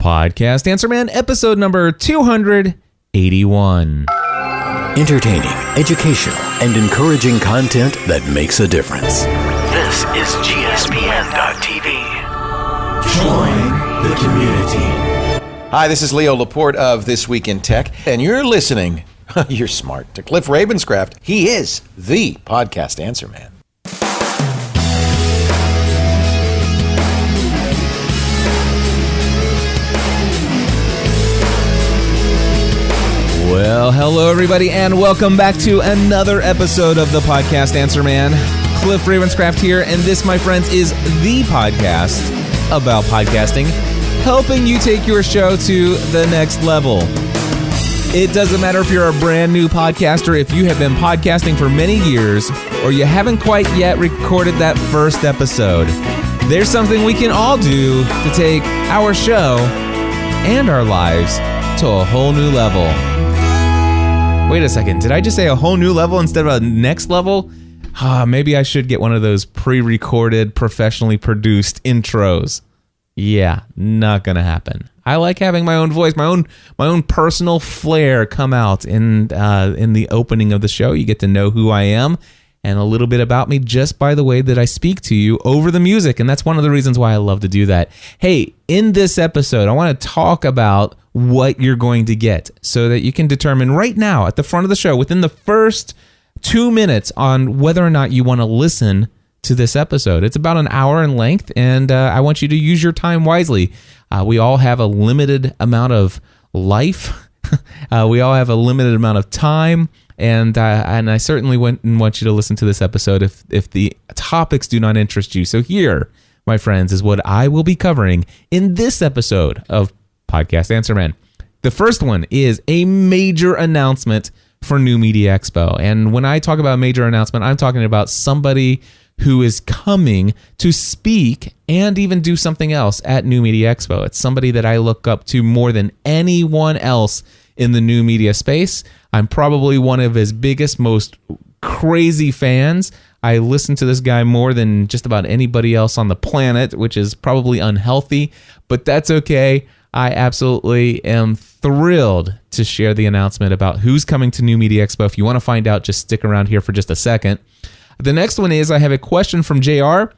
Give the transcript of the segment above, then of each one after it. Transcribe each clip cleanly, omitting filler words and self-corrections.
Podcast Answer Man, episode number 281. Entertaining, educational, and encouraging content that makes a difference. This is GSPN.TV. Join the community. Hi, this is Leo Laporte of This Week in Tech, and you're listening, you're smart, to Cliff Ravenscraft. He is the Podcast Answer Man. Well, hello everybody, and welcome back to another episode of the Podcast Answer Man. Cliff Ravenscraft here, and this, my friends, is the podcast about podcasting, helping you take your show to the next level. It doesn't matter if you're a brand new podcaster, if you have been podcasting for many years, or you haven't quite yet recorded that first episode. There's something we can all do to take our show and our lives to a whole new level. Wait a second, did I just say a whole new level instead of a next level? Maybe I should get one of those pre-recorded, professionally produced intros. Yeah, not gonna happen. I like having my own voice, my own personal flair come out in the opening of the show. You get to know who I am and a little bit about me just by the way that I speak to you over the music, and that's one of the reasons why I love to do that. Hey, in this episode, I want to talk about what you're going to get so that you can determine right now at the front of the show within the first 2 minutes on whether or not you want to listen to this episode. It's about an hour in length, and I want you to use your time wisely. We all have a limited amount of life. We all have a limited amount of time, and I certainly wouldn't want you to listen to this episode if the topics do not interest you. So here, my friends, is what I will be covering in this episode of Podcast Answer Man. The first one is a major announcement for New Media Expo. And when I talk about major announcement, I'm talking about somebody who is coming to speak and even do something else at New Media Expo. It's somebody that I look up to more than anyone else in the new media space. I'm probably one of his biggest, most crazy fans. I listen to this guy more than just about anybody else on the planet, which is probably unhealthy, but that's okay. I absolutely am thrilled to share the announcement about who's coming to New Media Expo. If you want to find out, just stick around here for just a second. The next one is I have a question from JR,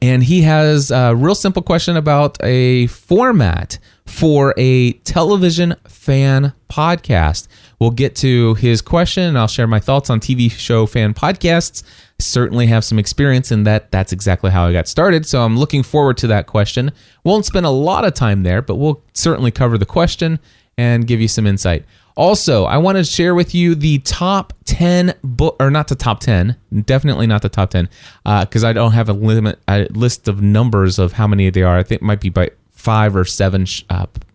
and he has a real simple question about a format for a television fan podcast. We'll get to his question, and I'll share my thoughts on TV show fan podcasts. I certainly have some experience in that. That's exactly how I got started, so I'm looking forward to that question. Won't spend a lot of time there, but we'll certainly cover the question and give you some insight. Also, I want to share with you the top 10 or not the top 10, definitely not the top 10, because I don't have a list of numbers of how many they are. I think it might be by 5 or 7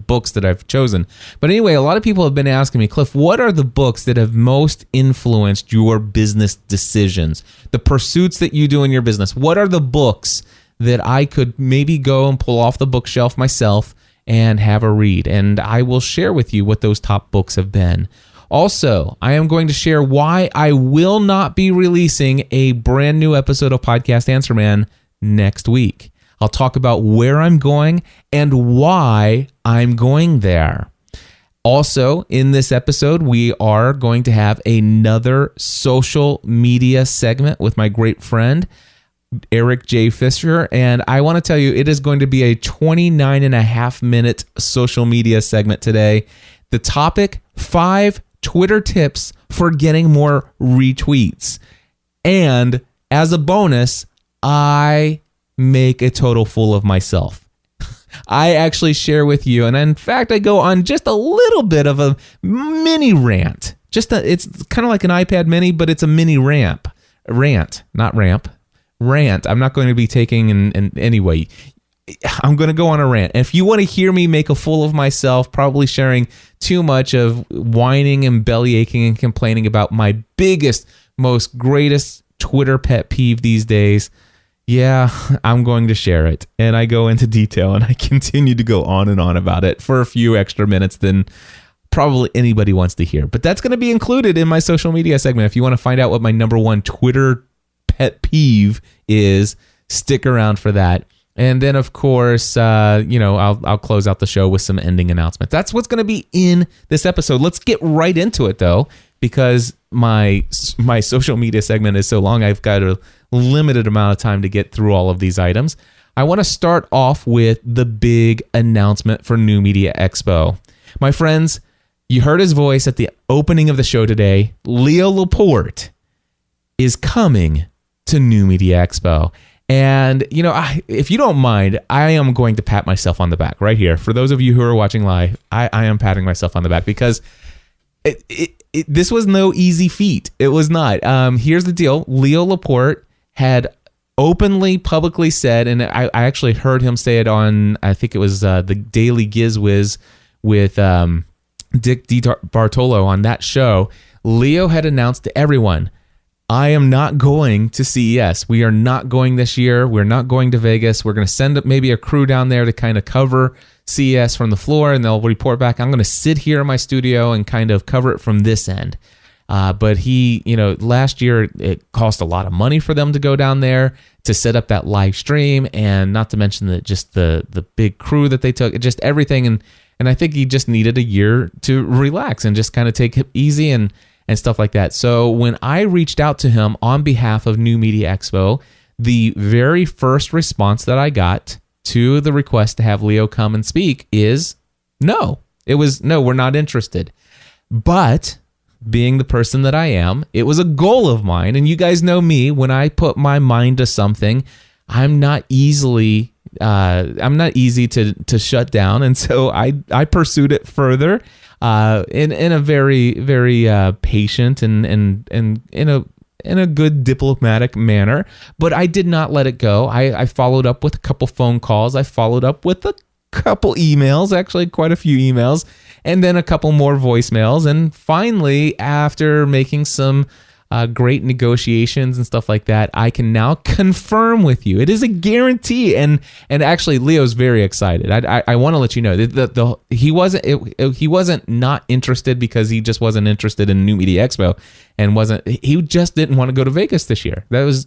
books that I've chosen. But anyway, a lot of people have been asking me, Cliff, what are the books that have most influenced your business decisions? The pursuits that you do in your business. What are the books that I could maybe go and pull off the bookshelf myself and have a read? And I will share with you what those top books have been. Also, I am going to share why I will not be releasing a brand new episode of Podcast Answer Man next week. I'll talk about where I'm going and why I'm going there. Also, in this episode, we are going to have another social media segment with my great friend, Eric J. Fisher, and I want to tell you, it is going to be a 29.5-minute social media segment today. The topic, 5 Twitter tips for getting more retweets. And as a bonus, I make a total fool of myself. I actually share with you, and in fact, I go on just a little bit of a mini rant. It's kind of like an iPad mini, but it's a mini rant, not ramp. Rant. I'm not going to be taking in anyway. I'm going to go on a rant. If you want to hear me make a fool of myself, probably sharing too much of whining and belly aching and complaining about my biggest, most greatest Twitter pet peeve these days, yeah, I'm going to share it. And I go into detail and I continue to go on and on about it for a few extra minutes than probably anybody wants to hear. But that's going to be included in my social media segment. If you want to find out what my number one Twitter pet peeve is, stick around for that. And then, of course, I'll close out the show with some ending announcements. That's what's going to be in this episode. Let's get right into it, though, because my social media segment is so long, I've got a limited amount of time to get through all of these items. I want to start off with the big announcement for New Media Expo. My friends, you heard his voice at the opening of the show today. Leo Laporte is coming to New Media Expo. And, if you don't mind, I am going to pat myself on the back right here. For those of you who are watching live, I am patting myself on the back because this was no easy feat. It was not. Here's the deal. Leo Laporte had openly, publicly said, and I actually heard him say it on, I think it was the Daily Gizwiz with Dick DiBartolo on that show. Leo had announced to everyone, I am not going to CES. We are not going this year. We're not going to Vegas. We're going to send up maybe a crew down there to kind of cover CES from the floor, and they'll report back. I'm going to sit here in my studio and kind of cover it from this end. But he, last year it cost a lot of money for them to go down there to set up that live stream, and not to mention that just the big crew that they took, just everything. And I think he just needed a year to relax and just kind of take it easy and stuff like that. So when I reached out to him on behalf of New Media Expo, the very first response that I got to the request to have Leo come and speak is no. It was no, we're not interested. But being the person that I am, it was a goal of mine. And you guys know me, when I put my mind to something, I'm not easy to shut down. And so I pursued it further. In a very, very patient and in a good diplomatic manner, but I did not let it go. I followed up with a couple phone calls. I followed up with a couple emails, actually quite a few emails, and then a couple more voicemails. And finally, after making some great negotiations and stuff like that, I can now confirm with you. It is a guarantee, and actually, Leo's very excited. I want to let you know that he wasn't not interested because he just wasn't interested in New Media Expo, and he just didn't want to go to Vegas this year. That was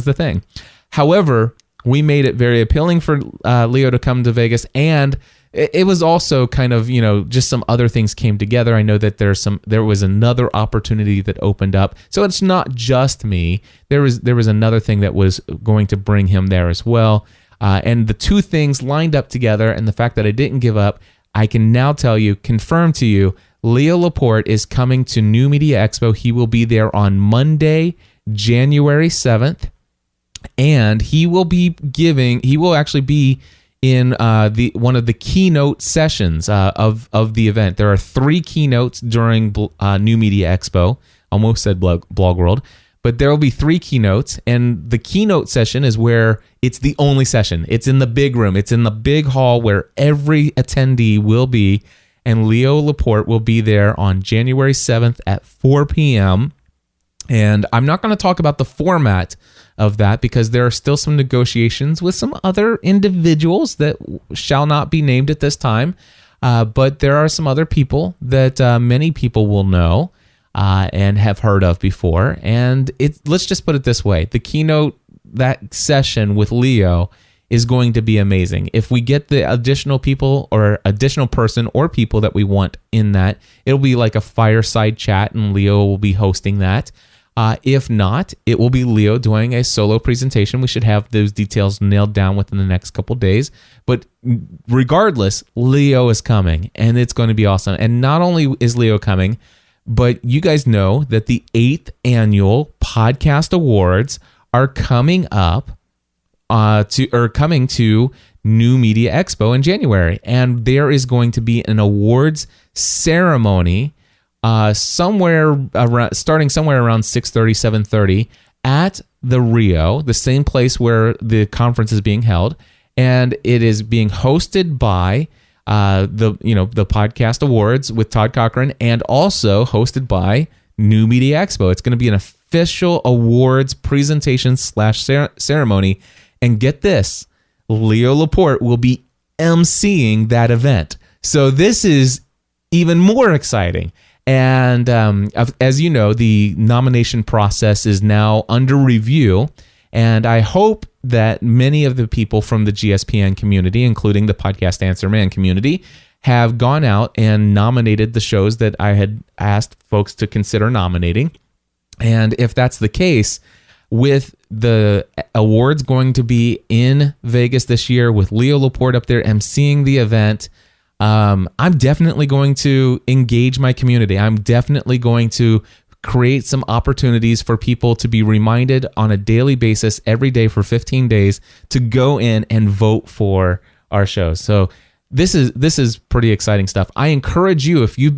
the thing. However, we made it very appealing for Leo to come to Vegas, and it was also kind of, just some other things came together. I know that there was another opportunity that opened up. So it's not just me. There was another thing that was going to bring him there as well. And the two things lined up together, and the fact that I didn't give up, I can now confirm to you, Leo Laporte is coming to New Media Expo. He will be there on Monday, January 7th. And he will actually be in one of the keynote sessions of the event. There are 3 keynotes during New Media Expo. Almost said Blog World, but there will be 3 keynotes, and the keynote session is where it's the only session. It's in the big room. It's in the big hall where every attendee will be, and Leo Laporte will be there on January 7th at 4 p.m. And I'm not going to talk about the format of that because there are still some negotiations with some other individuals that shall not be named at this time. But there are some other people that many people will know and have heard of before. And let's just put it this way. The keynote, that session with Leo, is going to be amazing. If we get the additional people or additional person or people that we want in that, it'll be like a fireside chat, and Leo will be hosting that. If not, it will be Leo doing a solo presentation. We should have those details nailed down within the next couple days. But regardless, Leo is coming, and it's going to be awesome. And not only is Leo coming, but you guys know that the 8th annual Podcast Awards are coming up coming to New Media Expo in January. And there is going to be an awards ceremony starting somewhere around 6:30, 7:30 at the Rio, the same place where the conference is being held, and it is being hosted by the Podcast Awards with Todd Cochran, and also hosted by New Media Expo. It's going to be an official awards presentation / ceremony, and get this, Leo Laporte will be emceeing that event. So this is even more exciting. And as you know, the nomination process is now under review, and I hope that many of the people from the GSPN community, including the Podcast Answer Man community, have gone out and nominated the shows that I had asked folks to consider nominating. And if that's the case, with the awards going to be in Vegas this year, with Leo Laporte up there emceeing the event, I'm definitely going to engage my community. I'm definitely going to create some opportunities for people to be reminded on a daily basis, every day for 15 days, to go in and vote for our shows. So this is pretty exciting stuff. I encourage you, if you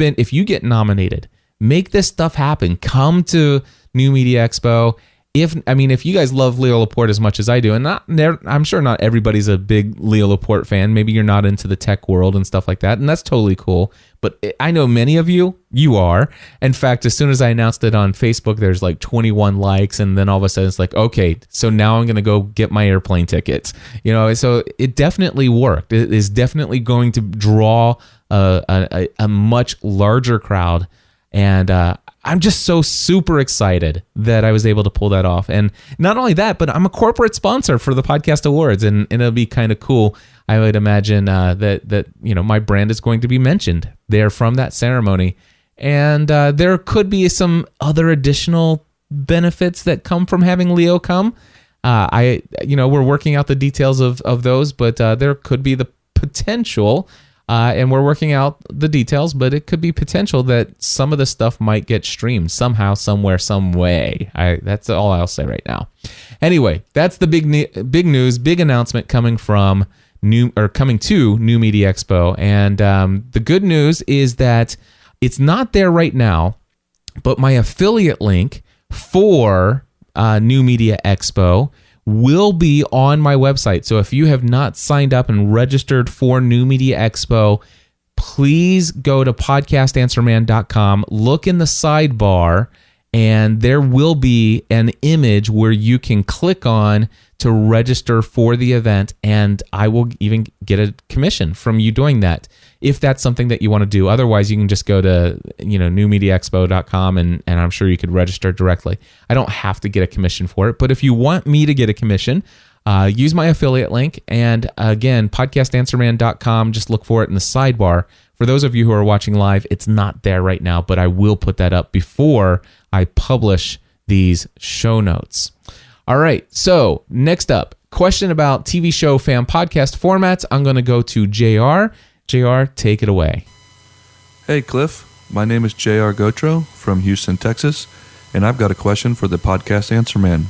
get nominated, make this stuff happen. Come to New Media Expo. If you guys love Leo Laporte as much as I do, and I'm sure not everybody's a big Leo Laporte fan. Maybe you're not into the tech world and stuff like that, and that's totally cool. But I know many of you are. In fact, as soon as I announced it on Facebook, there's like 21 likes, and then all of a sudden it's like, okay, so now I'm going to go get my airplane tickets. So it definitely worked. It is definitely going to draw a much larger crowd, and I'm just so super excited that I was able to pull that off. And not only that, but I'm a corporate sponsor for the Podcast Awards, and it'll be kind of cool. I would imagine that my brand is going to be mentioned there from that ceremony. And there could be some other additional benefits that come from having Leo come. We're working out the details of those, but there could be the potential, and we're working out the details, but it could be potential that some of the stuff might get streamed somehow, somewhere, some way. That's all I'll say right now. Anyway, that's the big news, big announcement coming to New Media Expo. And the good news is that it's not there right now, but my affiliate link for New Media Expo will be on my website. So if you have not signed up and registered for New Media Expo, please go to podcastanswerman.com, look in the sidebar, and there will be an image where you can click on to register for the event, and I will even get a commission from you doing that, if that's something that you want to do. Otherwise, you can just go to newmediaexpo.com, and I'm sure you could register directly. I don't have to get a commission for it, but if you want me to get a commission, use my affiliate link. And again, podcastanswerman.com, just look for it in the sidebar. For those of you who are watching live, it's not there right now, but I will put that up before I publish these show notes. All right, so next up, question about TV show fan podcast formats. I'm going to go to JR. JR, take it away. Hey, Cliff. My name is JR Gotro from Houston, Texas, and I've got a question for the Podcast Answer Man.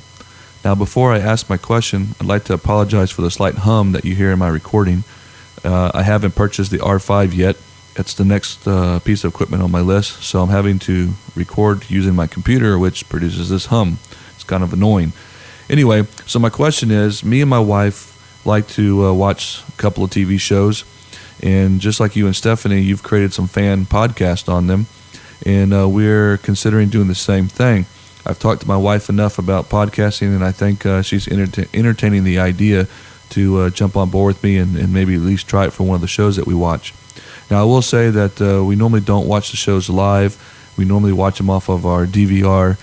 Now, before I ask my question, I'd like to apologize for the slight hum that you hear in my recording. I haven't purchased the R5 yet. It's the next piece of equipment on my list, so I'm having to record using my computer, which produces this hum. It's kind of annoying. Anyway, so my question is, me and my wife like to watch a couple of TV shows, and just like you and Stephanie, you've created some fan podcasts on them, and we're considering doing the same thing. I've talked to my wife enough about podcasting, and I think she's entertaining the idea to jump on board with me and maybe at least try it for one of the shows that we watch. Now, I will say that we normally don't watch the shows live. We normally watch them off of our DVR,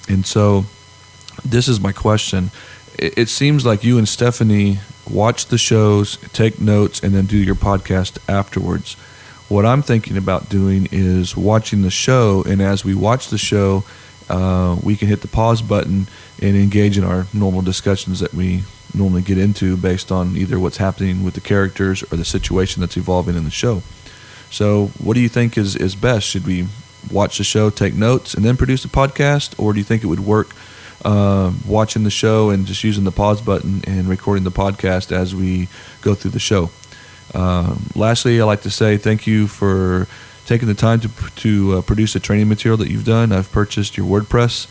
and so this is my question. It seems like you and Stephanie watch the shows, take notes, and then do your podcast afterwards. What I'm thinking about doing is watching the show, and as we watch the show, we can hit the pause button and engage in our normal discussions that we normally get into based on either what's happening with the characters or the situation that's evolving in the show. So what do you think is best? Should we watch the show, take notes, and then produce a podcast, or do you think it would work watching the show and just using the pause button and recording the podcast as we go through the show? Lastly, I'd like to say thank you for taking the time to produce the training material that you've done. I've purchased your WordPress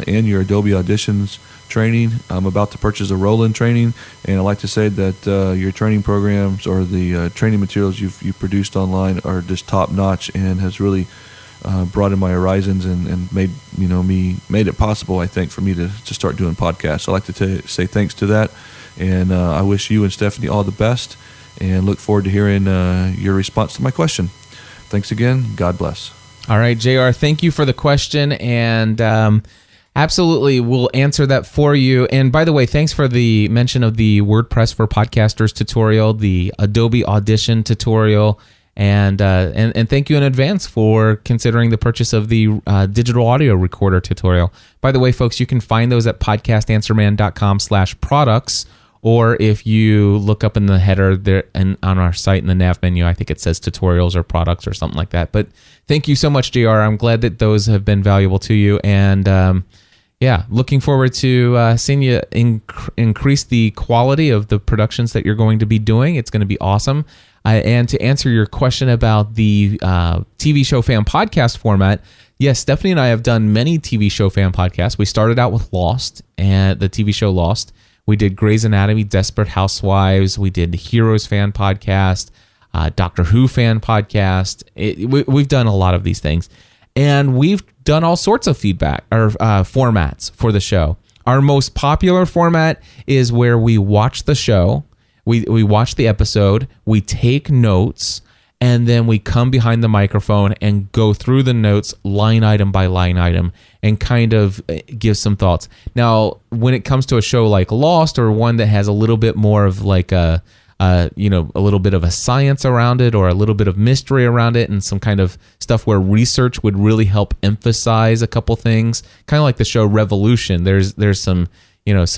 and your Adobe Auditions training. I'm about to purchase a Roland training, and I'd like to say that your training programs or the training materials you've produced online are just top notch and has really broadened my horizons and made it possible, I think, for me to start doing podcasts. So I'd like to say thanks to that, and I wish you and Stephanie all the best, and look forward to hearing your response to my question. Thanks again. God bless. All right, JR, thank you for the question, and Absolutely. We'll answer that for you. And by the way, thanks for the mention of the WordPress for Podcasters tutorial, the Adobe Audition tutorial, and thank you in advance for considering the purchase of the digital audio recorder tutorial. By the way, folks, you can find those at podcastanswerman.com/products, or if you look up in the header there and on our site in the nav menu, I think it says tutorials or products or something like that. But thank you so much, JR. I'm glad that those have been valuable to you. And yeah, looking forward to seeing you increase the quality of the productions that you're going to be doing. It's going to be awesome. And to answer your question about the TV show fan podcast format, yes, Stephanie and I have done many TV show fan podcasts. We started out with Lost, and the TV show Lost. We did Grey's Anatomy, Desperate Housewives. We did Heroes fan podcast, Doctor Who fan podcast. We've done a lot of these things. And we've done all sorts of feedback or formats for the show. Our most popular format is where we watch the show, we watch the episode, we take notes, and then we come behind the microphone and go through the notes line item by line item and kind of give some thoughts. Now, when it comes to a show like Lost, or one that has a little bit more of like a little bit of a science around it, or a little bit of mystery around it, and some kind of stuff where research would really help emphasize a couple things, kind of like the show Revolution. There's some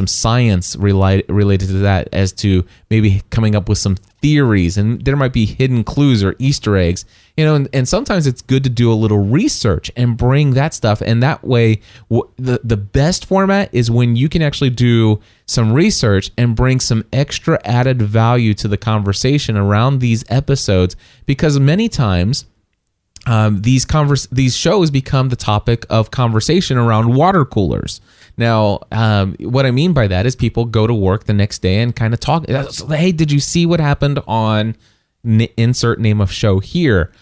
science related to that, as to maybe coming up with some theories, and there might be hidden clues or Easter eggs, and sometimes it's good to do a little research and bring that stuff. And that way, the best format is when you can actually do some research and bring some extra added value to the conversation around these episodes, because many times these shows become the topic of conversation around water coolers. Now, what I mean by that is people go to work the next day and kind of talk, hey, did you see what happened on insert name of show here?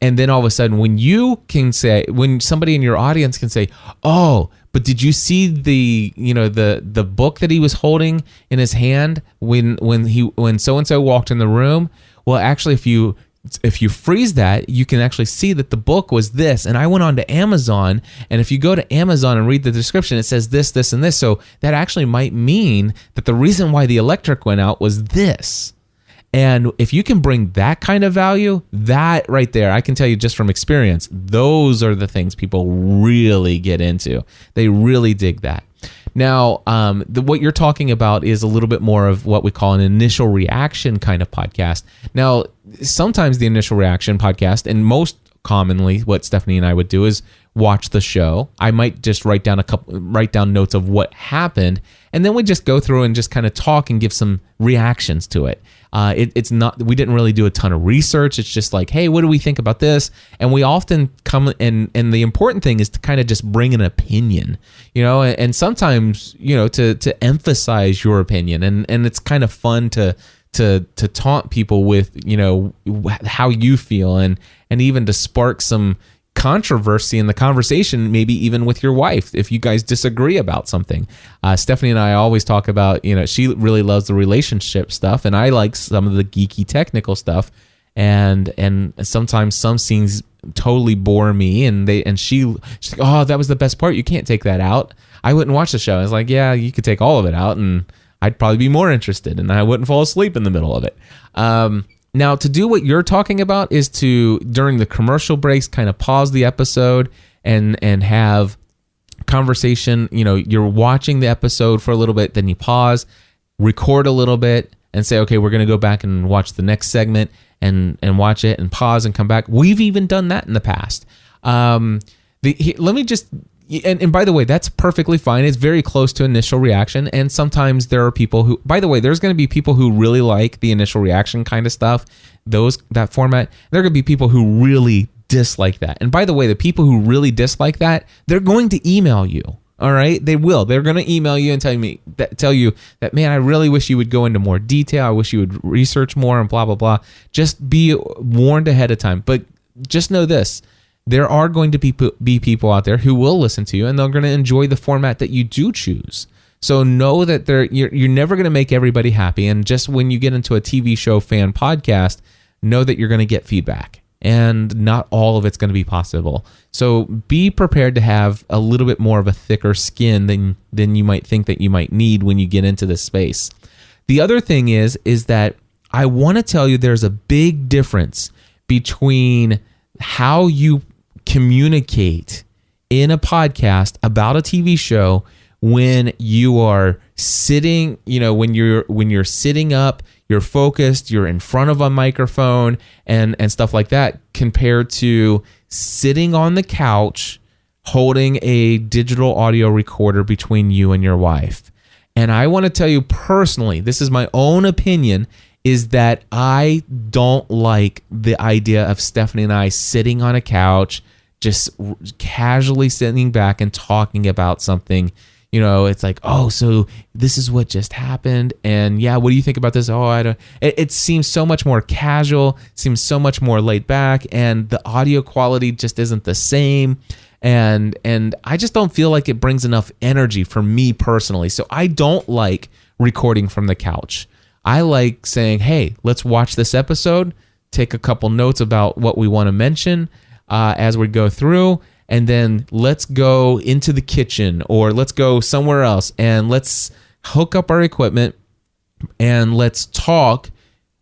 And then all of a sudden, when somebody in your audience can say, oh, but did you see the book that he was holding in his hand when so-and-so walked in the room? Well, actually, if you freeze that, you can actually see that the book was this. And I went on to Amazon, and if you go to Amazon and read the description, it says this, this, and this. So that actually might mean that the reason why the electric went out was this. And if you can bring that kind of value, that right there, I can tell you just from experience, those are the things people really get into. They really dig that. Now, what you're talking about is a little bit more of what we call an initial reaction kind of podcast. Now, sometimes the initial reaction podcast, and most commonly what Stephanie and I would do, is watch the show. I might just write down notes of what happened, and then we just go through and just kind of talk and give some reactions to it. It's not, we didn't really do a ton of research. It's just like, hey, what do we think about this? And we often come and the important thing is to kind of just bring an opinion, and sometimes, to emphasize your opinion, and it's kind of fun to taunt people with, how you feel, and even to spark some controversy in the conversation, maybe even with your wife, if you guys disagree about something. Stephanie and I always talk about, she really loves the relationship stuff, and I like some of the geeky technical stuff, and sometimes some scenes totally bore me, and she's like, oh, that was the best part, you can't take that out. I wouldn't watch the show. I was like, yeah, you could take all of it out, and I'd probably be more interested, and I wouldn't fall asleep in the middle of it. Now, to do what you're talking about is to, during the commercial breaks, kind of pause the episode and have conversation. You're watching the episode for a little bit, then you pause, record a little bit, and say, okay, we're going to go back and watch the next segment and watch it and pause and come back. We've even done that in the past. Let me just... And by the way, that's perfectly fine. It's very close to initial reaction. And sometimes there are people who, by the way, there's going to be people who really like the initial reaction kind of stuff, that format. There are going to be people who really dislike that. And by the way, the people who really dislike that, they're going to email you. All right, they will. They're going to email you and tell you that, man, I really wish you would go into more detail. I wish you would research more and blah, blah, blah. Just be warned ahead of time. But just know this. There are going to be people out there who will listen to you, and they're going to enjoy the format that you do choose. So know that you're never going to make everybody happy. And just when you get into a TV show fan podcast, know that you're going to get feedback. and not all of it's going to be possible. So be prepared to have a little bit more of a thicker skin than you might think that you might need when you get into this space. The other thing is that I want to tell you there's a big difference between how you communicate in a podcast about a TV show when you are sitting, when you're sitting up, you're focused, you're in front of a microphone and stuff like that, compared to sitting on the couch holding a digital audio recorder between you and your wife. And I want to tell you personally, this is my own opinion, is that I don't like the idea of Stephanie and I sitting on a couch, just casually sitting back and talking about something. It's like, oh, so this is what just happened. And yeah, what do you think about this? Oh, I don't. It seems so much more casual, seems so much more laid back, and the audio quality just isn't the same. And I just don't feel like it brings enough energy for me personally. So I don't like recording from the couch. I like saying, hey, let's watch this episode, take a couple notes about what we want to mention as we go through, and then let's go into the kitchen or let's go somewhere else and let's hook up our equipment and let's talk.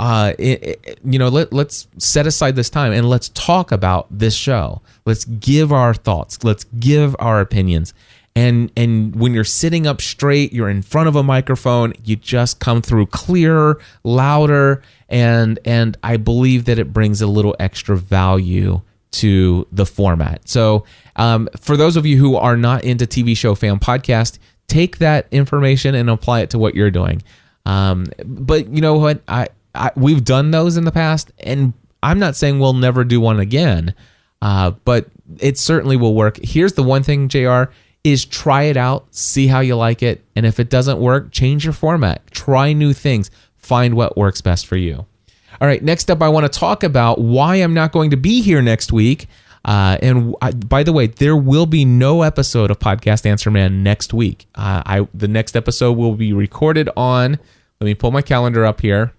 Let's set aside this time and let's talk about this show. Let's give our thoughts. Let's give our opinions. And when you're sitting up straight, you're in front of a microphone, you just come through clearer, louder, and I believe that it brings a little extra value to the format. So for those of you who are not into TV Show Fan Podcast, take that information and apply it to what you're doing. But you know what? We've done those in the past, and I'm not saying we'll never do one again, but it certainly will work. Here's the one thing, JR, is try it out, see how you like it, and if it doesn't work, change your format. Try new things. Find what works best for you. All right, next up, I want to talk about why I'm not going to be here next week. By the way, there will be no episode of Podcast Answer Man next week. The next episode will be recorded on, let me pull my calendar up here.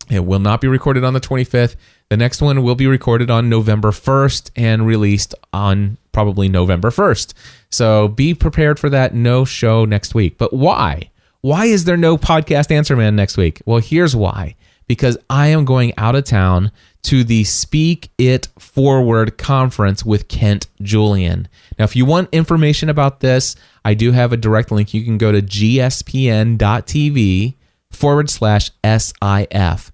It will not be recorded on the 25th. The next one will be recorded on November 1st and released on probably November 1st. So be prepared for that. No show next week. But why? Why is there no Podcast Answer Man next week? Well, here's why. Because I am going out of town to the Speak It Forward conference with Kent Julian. Now, if you want information about this, I do have a direct link. You can go to gspn.tv/SIF.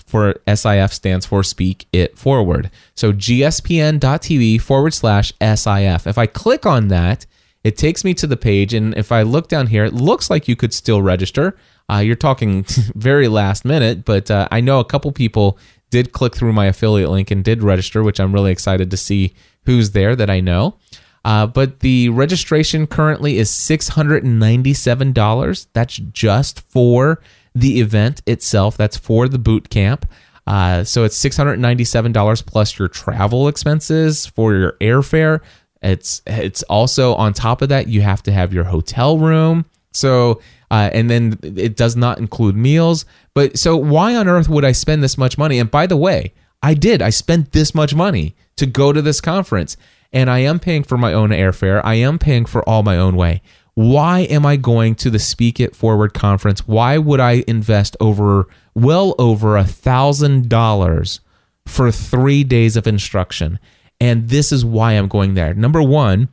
For SIF stands for Speak It Forward. So gspn.tv/SIF. If I click on that, it takes me to the page. And if I look down here, it looks like you could still register. You're talking very last minute, but I know a couple people did click through my affiliate link and did register, which I'm really excited to see who's there that I know. But the registration currently is $697. That's just for the event itself. That's for the boot camp. So it's $697 plus your travel expenses for your airfare. It's also on top of that, you have to have your hotel room. So, and then it does not include meals. But so why on earth would I spend this much money? And by the way, I spent this much money to go to this conference, and I am paying for my own airfare. I am paying for all my own way. Why am I going to the Speak It Forward conference? Why would I invest well over $1,000 for 3 days of instruction? And this is why I'm going there. Number one,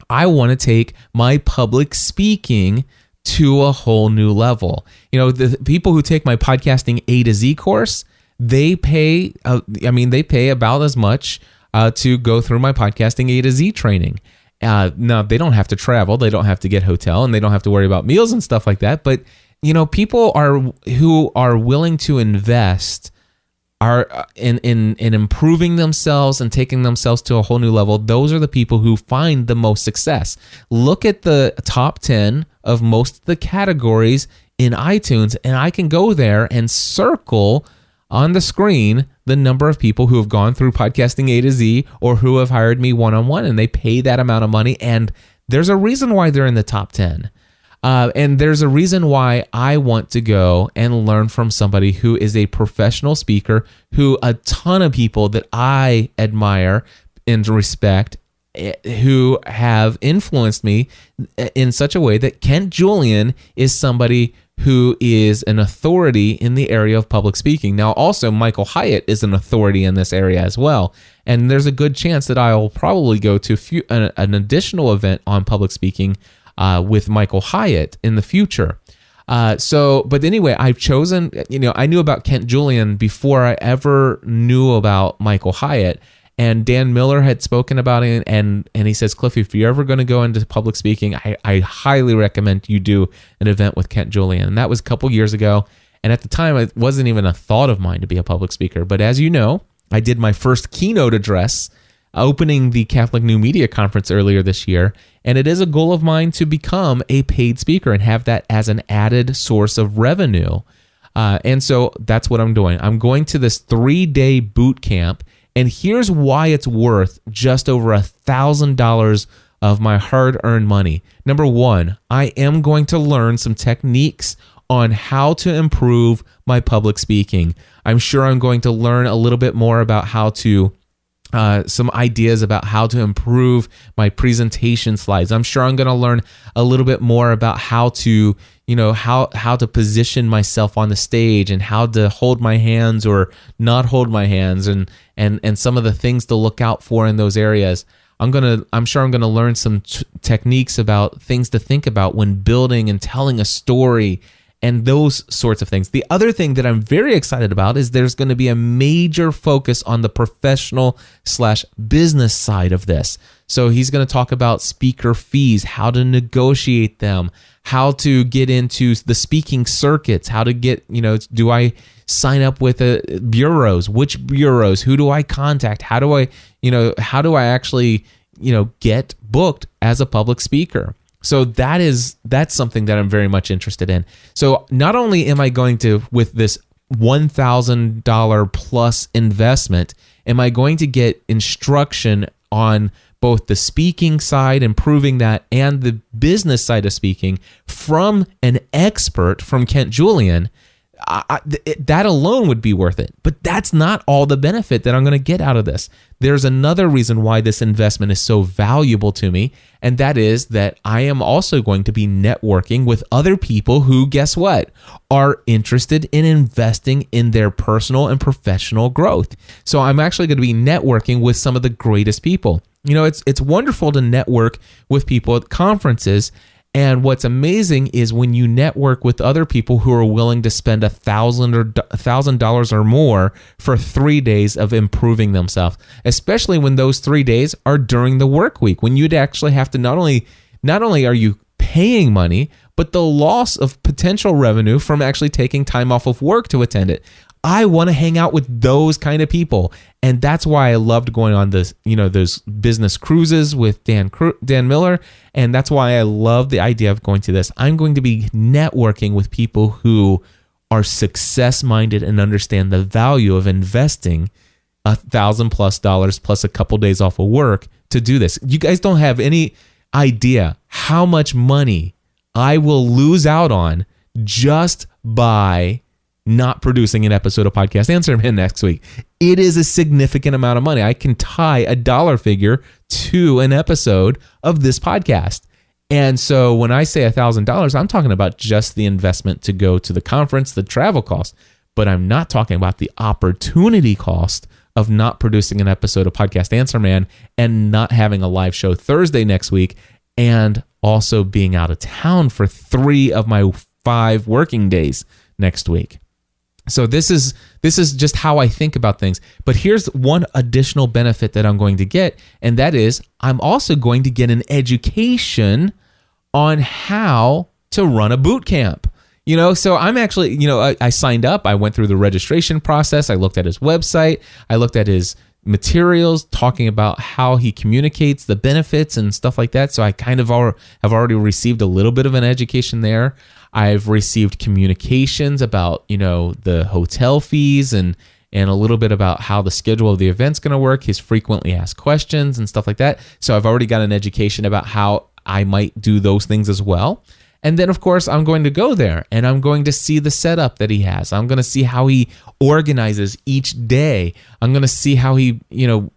I want to take my public speaking to a whole new level. The people who take my podcasting A to Z course, they pay about as much to go through my podcasting A to Z training. Now, they don't have to travel, they don't have to get hotel, and they don't have to worry about meals and stuff like that. But, people who are willing to invest are in improving themselves and taking themselves to a whole new level. Those are the people who find the most success. Look at the top 10 of most of the categories in iTunes, and I can go there and circle on the screen the number of people who have gone through podcasting A to Z or who have hired me one-on-one, and they pay that amount of money, and there's a reason why they're in the top 10. And there's a reason why I want to go and learn from somebody who is a professional speaker, who a ton of people that I admire and respect, who have influenced me in such a way that Kent Julian is somebody who is an authority in the area of public speaking. Now, also, Michael Hyatt is an authority in this area as well. And there's a good chance that I will probably go to an additional event on public speaking with Michael Hyatt in the future. But anyway, I've chosen, I knew about Kent Julian before I ever knew about Michael Hyatt. And Dan Miller had spoken about it, and he says, Cliff, if you're ever going to go into public speaking, I highly recommend you do an event with Kent Julian. And that was a couple years ago. And at the time, it wasn't even a thought of mine to be a public speaker. But as you know, I did my first keynote address opening the Catholic New Media Conference earlier this year. And it is a goal of mine to become a paid speaker and have that as an added source of revenue. And so that's what I'm doing. I'm going to this 3-day boot camp. And here's why it's worth just over $1,000 of my hard-earned money. Number one, I am going to learn some techniques on how to improve my public speaking. I'm sure I'm going to learn a little bit more about how to some ideas about how to improve my presentation slides. I'm sure I'm going to learn a little bit more about how to, how to position myself on the stage and how to hold my hands or not hold my hands and some of the things to look out for in those areas. I'm sure I'm going to learn some techniques about things to think about when building and telling a story and those sorts of things. The other thing that I'm very excited about is there's going to be a major focus on the professional/business side of this. So he's going to talk about speaker fees, how to negotiate them, how to get into the speaking circuits, how to get, do I sign up with bureaus? Which bureaus? Who do I contact? How do I actually, get booked as a public speaker? So that's something that I'm very much interested in. So not only am I going to, with this $1,000 plus investment, am I going to get instruction on both the speaking side, improving that, and the business side of speaking from an expert, from Kent Julian. That alone would be worth it. But that's not all the benefit that I'm going to get out of this. There's another reason why this investment is so valuable to me, and that is that I am also going to be networking with other people who, guess what, are interested in investing in their personal and professional growth. So I'm actually going to be networking with some of the greatest people. It's wonderful to network with people at conferences. And what's amazing is when you network with other people who are willing to spend $1,000 or more for 3 days of improving themselves, especially when those 3 days are during the work week, when you'd actually have to not only are you paying money, but the loss of potential revenue from actually taking time off of work to attend it. I want to hang out with those kind of people. And that's why I loved going on this, those business cruises with Dan Miller. And that's why I love the idea of going to this. I'm going to be networking with people who are success-minded and understand the value of investing $1,000+ plus a couple days off of work to do this. You guys don't have any idea how much money I will lose out on just by not producing an episode of Podcast Answer Man next week. It is a significant amount of money. I can tie a dollar figure to an episode of this podcast. And so when I say $1,000, I'm talking about just the investment to go to the conference, the travel cost, but I'm not talking about the opportunity cost of not producing an episode of Podcast Answer Man and not having a live show Thursday next week, and also being out of town for 3 of my 5 working days next week. So this is just how I think about things. But here's one additional benefit that I'm going to get, and that is I'm also going to get an education on how to run a boot camp. So I'm actually, I signed up. I went through the registration process. I looked at his website. I looked at his materials talking about how he communicates the benefits and stuff like that. So I kind of have already received a little bit of an education there. I've received communications about, the hotel fees and a little bit about how the schedule of the event's going to work, his frequently asked questions and stuff like that. So I've already got an education about how I might do those things as well. And then, of course, I'm going to go there and I'm going to see the setup that he has. I'm going to see how he organizes each day. I'm going to see how he, I'm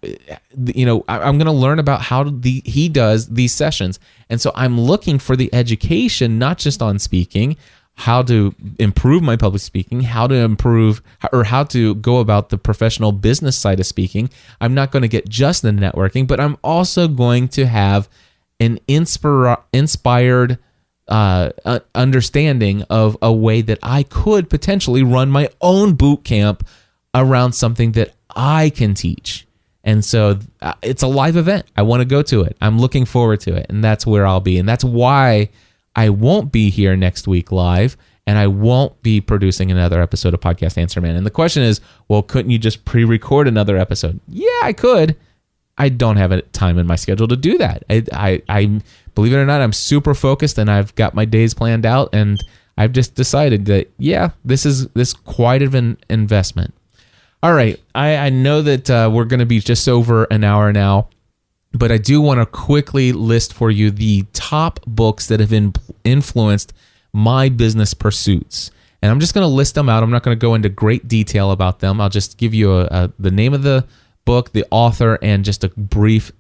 going to learn about how he does these sessions. And so I'm looking for the education, not just on speaking, how to improve my public speaking, how to go about the professional business side of speaking. I'm not going to get just the networking, but I'm also going to have an inspired understanding of a way that I could potentially run my own boot camp around something that I can teach. And so it's a live event. I want to go to it. I'm looking forward to it. And that's where I'll be. And that's why I won't be here next week live, and I won't be producing another episode of Podcast Answer Man. And the question is, well, couldn't you just pre-record another episode? Yeah, I could. I don't have a time in my schedule to do that. I believe it or not, I'm super focused, and I've got my days planned out, and I've just decided that, yeah, this is quite of an investment. All right, I know that we're going to be just over an hour now, but I do want to quickly list for you the top books that have influenced my business pursuits. And I'm just going to list them out. I'm not going to go into great detail about them. I'll just give you the name of the book, the author, and just a brief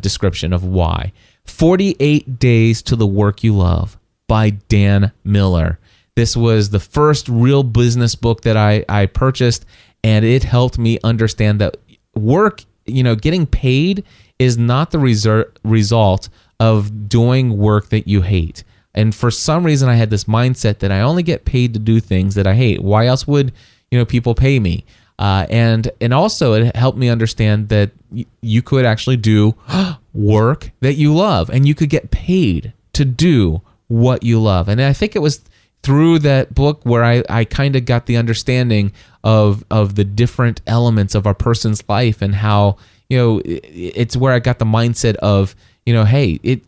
description of why. 48 Days to the Work You Love by Dan Miller. This was the first real business book that I purchased, and it helped me understand that work, getting paid is not the result of doing work that you hate. And for some reason, I had this mindset that I only get paid to do things that I hate. Why else would people pay me? And also, it helped me understand that you could actually do work that you love, and you could get paid to do what you love. And I think it was through that book where I kind of got the understanding of the different elements of a person's life, and how it's where I got the mindset of hey,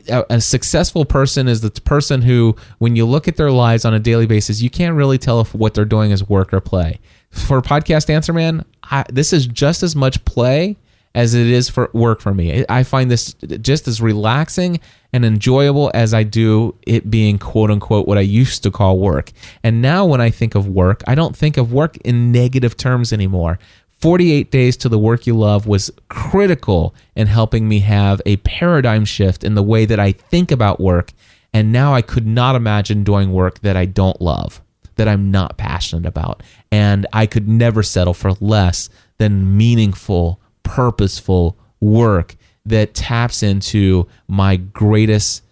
a successful person is the person who, when you look at their lives on a daily basis, you can't really tell if what they're doing is work or play. For Podcast Answer Man, this is just as much play as it is for work for me. I find this just as relaxing and enjoyable as I do it being quote unquote what I used to call work. And now when I think of work, I don't think of work in negative terms anymore. 48 Days to the Work You Love was critical in helping me have a paradigm shift in the way that I think about work. And now I could not imagine doing work that I don't love, that I'm not passionate about. And I could never settle for less than meaningful, purposeful work that taps into my greatest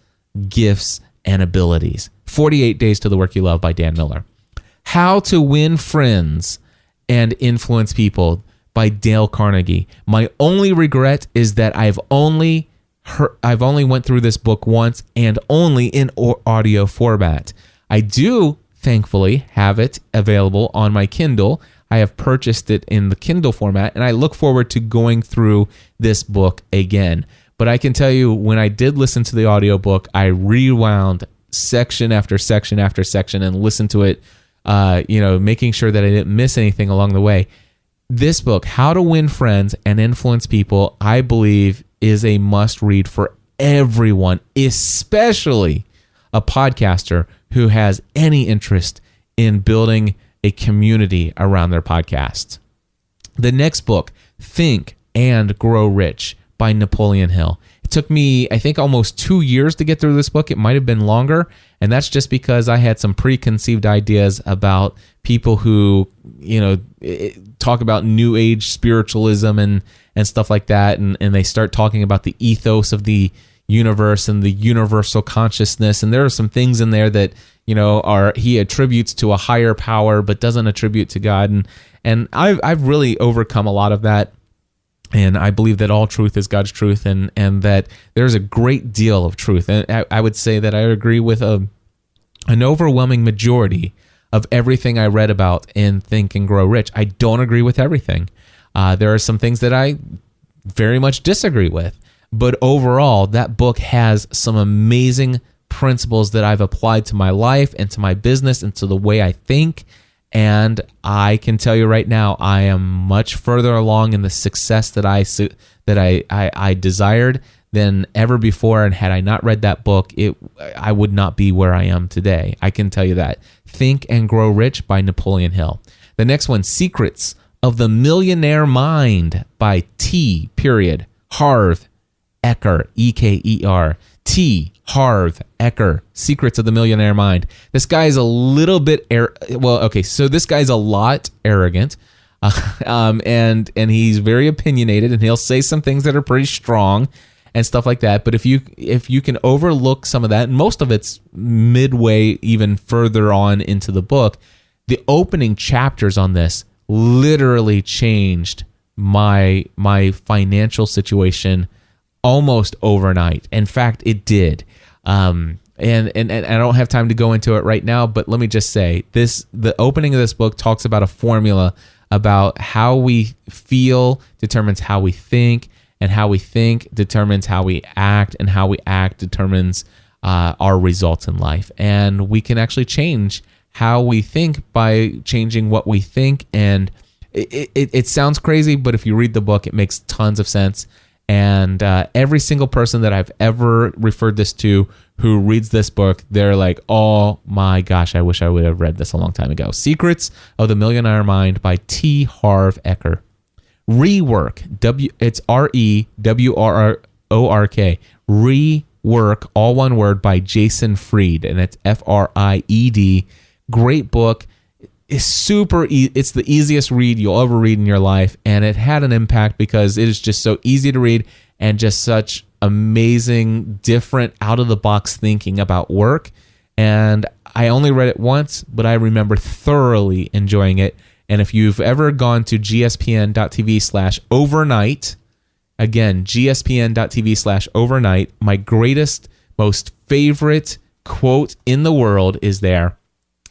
gifts and abilities. 48 Days to the Work You Love by Dan Miller. How to Win Friends and Influence People by Dale Carnegie. My only regret is that I've only went through this book once, and only in audio format. I do thankfully have it available on my Kindle. I have purchased it in the Kindle format, and I look forward to going through this book again. But I can tell you, when I did listen to the audiobook, I rewound section after section after section and listened to it, making sure that I didn't miss anything along the way. This book, How to Win Friends and Influence People, I believe is a must-read for everyone, especially a podcaster who has any interest in building a community around their podcast. The next book, Think and Grow Rich by Napoleon Hill. It took me, I think, almost 2 years to get through this book. It might have been longer, and that's just because I had some preconceived ideas about people who, talk about New Age spiritualism and stuff like that, and they start talking about the ethos of the universe and the universal consciousness, and there are some things in there that he attributes to a higher power but doesn't attribute to God, and I've really overcome a lot of that, and I believe that all truth is God's truth, and that there's a great deal of truth, and I would say that I agree with an overwhelming majority of everything I read about in Think and Grow Rich. I don't agree with everything. There are some things that I very much disagree with. But overall, that book has some amazing principles that I've applied to my life and to my business and to the way I think. And I can tell you right now, I am much further along in the success that I desired than ever before. And had I not read that book, I would not be where I am today. I can tell you that. Think and Grow Rich by Napoleon Hill. The next one, Secrets of the Millionaire Mind by T. Harv Eker, E-K-E-R. T. Harv Eker, Secrets of the Millionaire Mind. This guy is a little bit, so this guy's a lot arrogant, and he's very opinionated, and he'll say some things that are pretty strong and stuff like that. But if you can overlook some of that, and most of it's midway, even further on into the book, the opening chapters on this literally changed my financial situation almost overnight. In fact, it did. And I don't have time to go into it right now, but let me just say the opening of this book talks about a formula about how we feel determines how we think, and how we think determines how we act, and how we act determines our results in life. And we can actually change how we think by changing what we think. And it sounds crazy, but if you read the book, it makes tons of sense. And every single person that I've ever referred this to who reads this book, they're like, oh my gosh, I wish I would have read this a long time ago. Secrets of the Millionaire Mind by T. Harv Eker. Rework, it's R-E-W-R-O-R-K. Rework, all one word, by Jason Fried, and it's F-R-I-E-D. Great book. It's super it's the easiest read you'll ever read in your life, and it had an impact because it is just so easy to read and just such amazing, different, out-of-the-box thinking about work. And I only read it once, but I remember thoroughly enjoying it. And if you've ever gone to gspn.tv/overnight, again, gspn.tv/overnight, my greatest, most favorite quote in the world is there.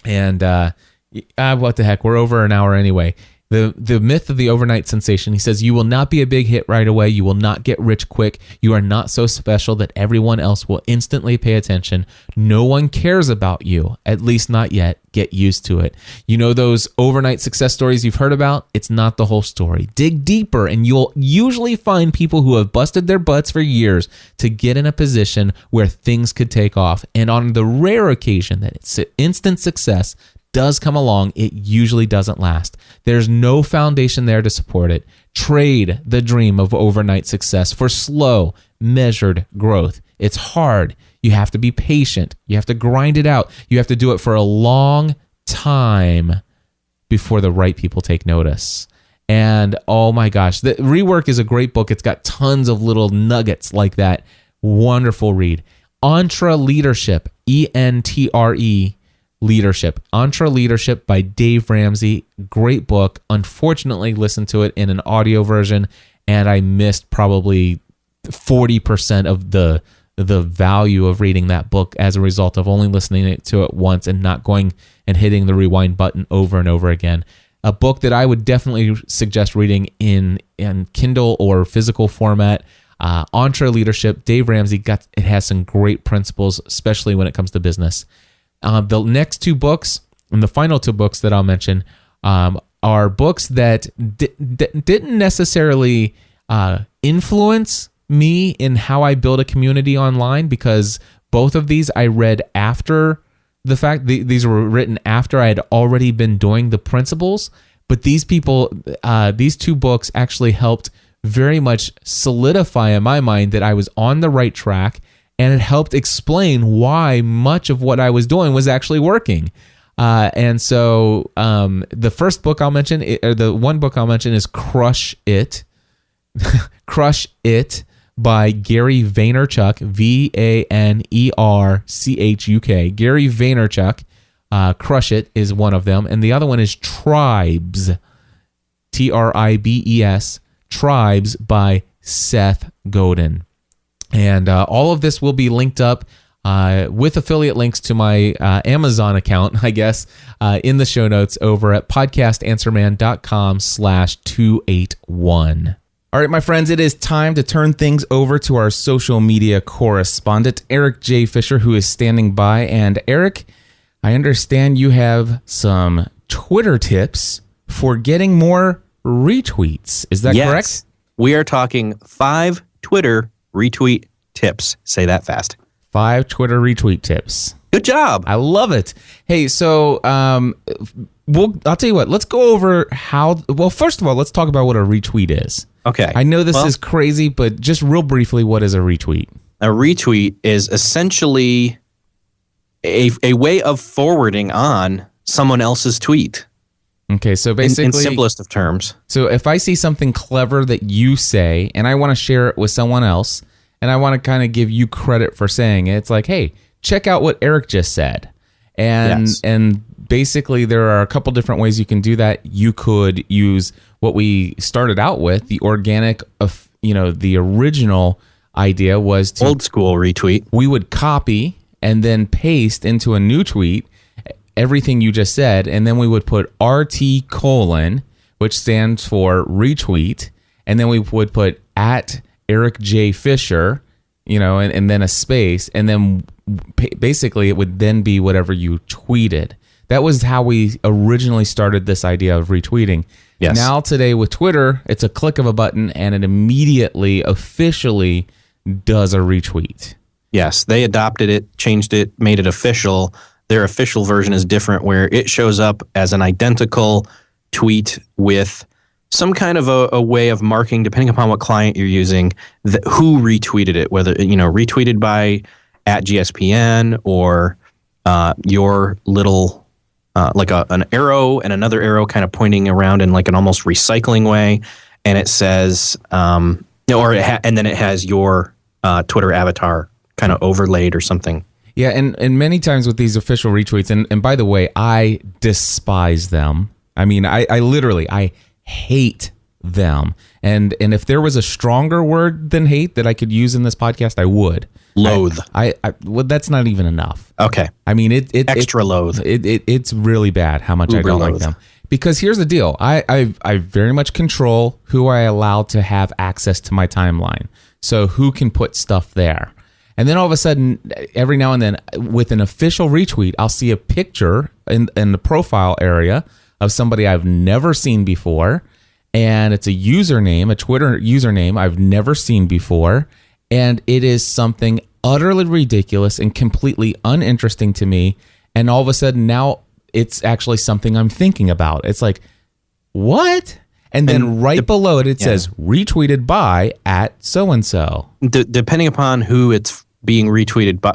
And what the heck, we're over an hour anyway. The myth of the overnight sensation. He says, you will not be a big hit right away. You will not get rich quick. You are not so special that everyone else will instantly pay attention. No one cares about you, at least not yet. Get used to it. You know those overnight success stories you've heard about? It's not the whole story. Dig deeper and you'll usually find people who have busted their butts for years to get in a position where things could take off. And on the rare occasion that it's instant success does come along, it usually doesn't last. There's no foundation there to support it. Trade the dream of overnight success for slow, measured growth. It's hard. You have to be patient. You have to grind it out. You have to do it for a long time before the right people take notice. And oh my gosh, the Rework is a great book. It's got tons of little nuggets like that. Wonderful read. Entre Leadership, E-N-T-R-E, Leadership. Entre Leadership by Dave Ramsey. Great book. Unfortunately, listened to it in an audio version, and I missed probably 40% of the value of reading that book as a result of only listening to it once and not going and hitting the rewind button over and over again. A book that I would definitely suggest reading in Kindle or physical format. Entre Leadership. Dave Ramsey it has some great principles, especially when it comes to business. The next two books, and the final two books that I'll mention, are books that didn't necessarily influence me in how I build a community online, because both of these I read after the fact. These were written after I had already been doing the principles, but these two books actually helped very much solidify in my mind that I was on the right track. And it helped explain why much of what I was doing was actually working. And so the first book I'll mention, or the one book I'll mention, is Crush It. Crush It by Gary Vaynerchuk, Vanerchuk. Gary Vaynerchuk. Crush It is one of them. And the other one is Tribes, Tribes, Tribes by Seth Godin. And all of this will be linked up with affiliate links to my Amazon account, I guess, in the show notes over at podcastanswerman.com/281. All right, my friends, it is time to turn things over to our social media correspondent, Eric J. Fisher, who is standing by. And Eric, I understand you have some Twitter tips for getting more retweets. Is that correct? We are talking 5 Twitter retweet tips. Say that fast. 5 Twitter retweet tips. Good job. I love it. Hey, so I'll tell you what. Let's go over how. Well, first of all, let's talk about what a retweet is. Okay. I know this is crazy, but just real briefly, what is a retweet? A retweet is essentially a way of forwarding on someone else's tweet. Okay, so basically, in simplest of terms. So if I see something clever that you say, and I want to share it with someone else, and I want to kind of give you credit for saying it, it's like, hey, check out what Eric just said. And basically, there are a couple different ways you can do that. You could use what we started out with, the organic of, the original idea was to old school retweet. We would copy and then paste into a new tweet everything you just said, and then we would put RT:, which stands for retweet, and then we would put at Eric J. Fisher, and then a space, and then basically it would then be whatever you tweeted. That was how we originally started this idea of retweeting. Yes. Now today with Twitter, it's a click of a button, and it immediately, officially does a retweet. Yes, they adopted it, changed it, made it official. Their official version is different, where it shows up as an identical tweet with some kind of a way of marking, depending upon what client you're using, who retweeted it, whether, retweeted by @GSPN or your little, like an arrow and another arrow kind of pointing around in like an almost recycling way. And it says, and then it has your Twitter avatar kind of overlaid or something. Yeah, and many times with these official retweets, and by the way, I despise them. I mean, I literally hate them. And if there was a stronger word than hate that I could use in this podcast, I would. Loathe. Well, that's not even enough. Okay. I mean, extra loathe. It's really bad how much I don't like them. Because here's the deal. I very much control who I allow to have access to my timeline. So who can put stuff there. And then all of a sudden, every now and then, with an official retweet, I'll see a picture in the profile area of somebody I've never seen before. And it's a username, a Twitter username I've never seen before. And it is something utterly ridiculous and completely uninteresting to me. And all of a sudden, now it's actually something I'm thinking about. It's like, what? And then below it says retweeted by @so-and-so. Depending upon who it's being retweeted by,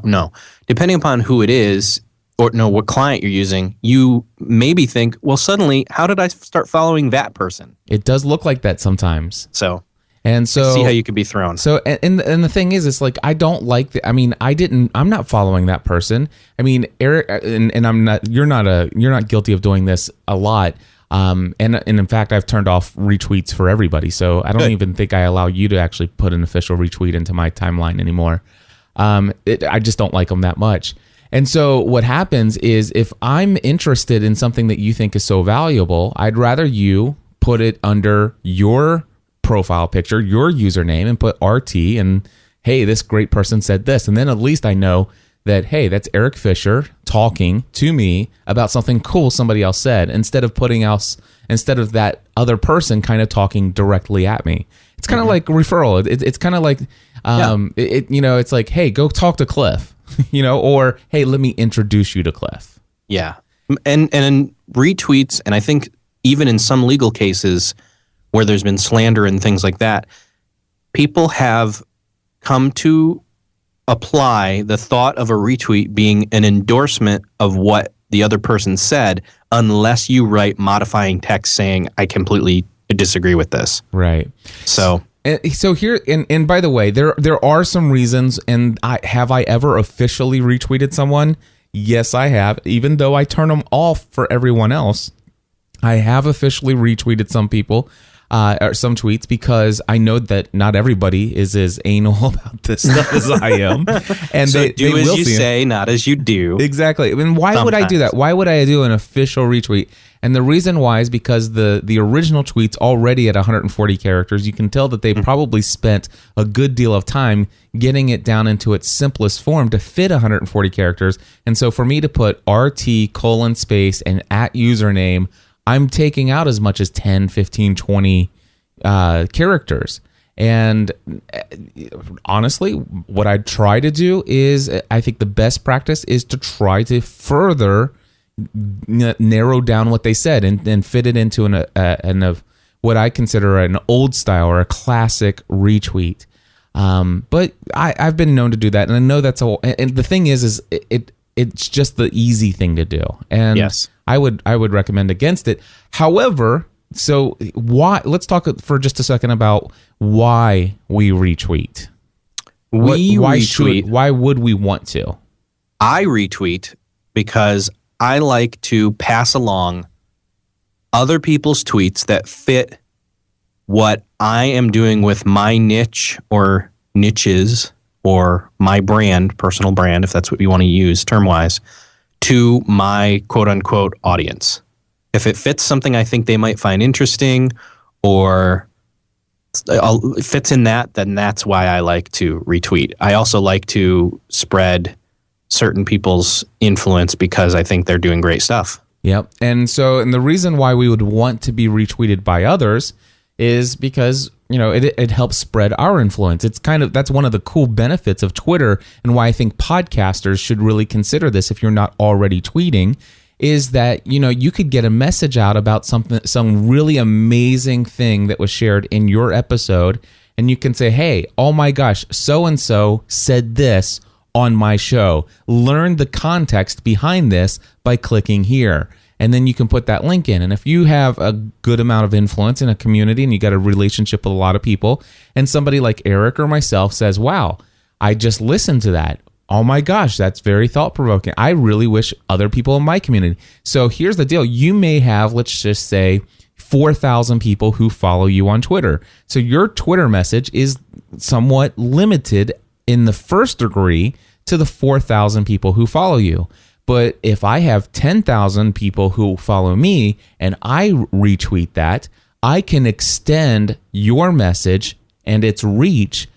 depending upon who it is, or what client you're using, you maybe think, well, suddenly, how did I start following that person? It does look like that sometimes. So I see how you could be thrown. So, and the thing is, it's like, I don't like I'm not following that person. I mean, Eric, and you're not guilty of doing this a lot. And in fact, I've turned off retweets for everybody. So I don't even think I allow you to actually put an official retweet into my timeline anymore. I just don't like them that much. And so what happens is, if I'm interested in something that you think is so valuable, I'd rather you put it under your profile picture, your username, and put RT, and hey, this great person said this. And then at least I know that, hey, that's Eric Fisher talking to me about something cool somebody else said, instead of that other person kind of talking directly at me. It's kind of like referral. It's kind of like, it's like, hey, go talk to Cliff, or hey, let me introduce you to Cliff. Yeah. And retweets, and I think even in some legal cases where there's been slander and things like that, people have come to apply the thought of a retweet being an endorsement of what the other person said, unless you write modifying text saying, I completely disagree with this. Right. So here, and by the way, there are some reasons, and have I ever officially retweeted someone? Yes, I have. Even though I turn them off for everyone else, I have officially retweeted some people. Or some tweets, because I know that not everybody is as anal about this stuff as I am. And so they do as you say, not as you do. Exactly. I mean, why would I do that? Why would I do an official retweet? And the reason why is because the original tweet's already at 140 characters. You can tell that they probably spent a good deal of time getting it down into its simplest form to fit 140 characters. And so for me to put RT:space and @username, I'm taking out as much as 10, 15, 20 characters. And honestly, what I try to do is, I think the best practice is to try to further narrow down what they said and fit it into what I consider an old style or a classic retweet. But I've been known to do that, and I know that's all. And the thing is it's just the easy thing to do. And yes. I would recommend against it. However, so why? Let's talk for just a second about why we retweet. Why would we want to? I retweet because I like to pass along other people's tweets that fit what I am doing with my niche or niches or my brand, personal brand, if that's what you want to use term-wise, to my quote-unquote audience. If it fits something I think they might find interesting or it fits in that, then that's why I like to retweet. I also like to spread certain people's influence because I think they're doing great stuff. Yep. And the reason why we would want to be retweeted by others is because, it helps spread our influence. That's one of the cool benefits of Twitter, and why I think podcasters should really consider this if you're not already tweeting, is that, you could get a message out about some really amazing thing that was shared in your episode, and you can say, hey, oh my gosh, so-and-so said this on my show. Learn the context behind this by clicking here. And then you can put that link in. And if you have a good amount of influence in a community and you got a relationship with a lot of people, and somebody like Eric or myself says, wow, I just listened to that. Oh my gosh, that's very thought-provoking. I really wish other people in my community. So here's the deal. You may have, let's just say, 4,000 people who follow you on Twitter. So your Twitter message is somewhat limited in the first degree to the 4,000 people who follow you. But if I have 10,000 people who follow me and I retweet that, I can extend your message and its reach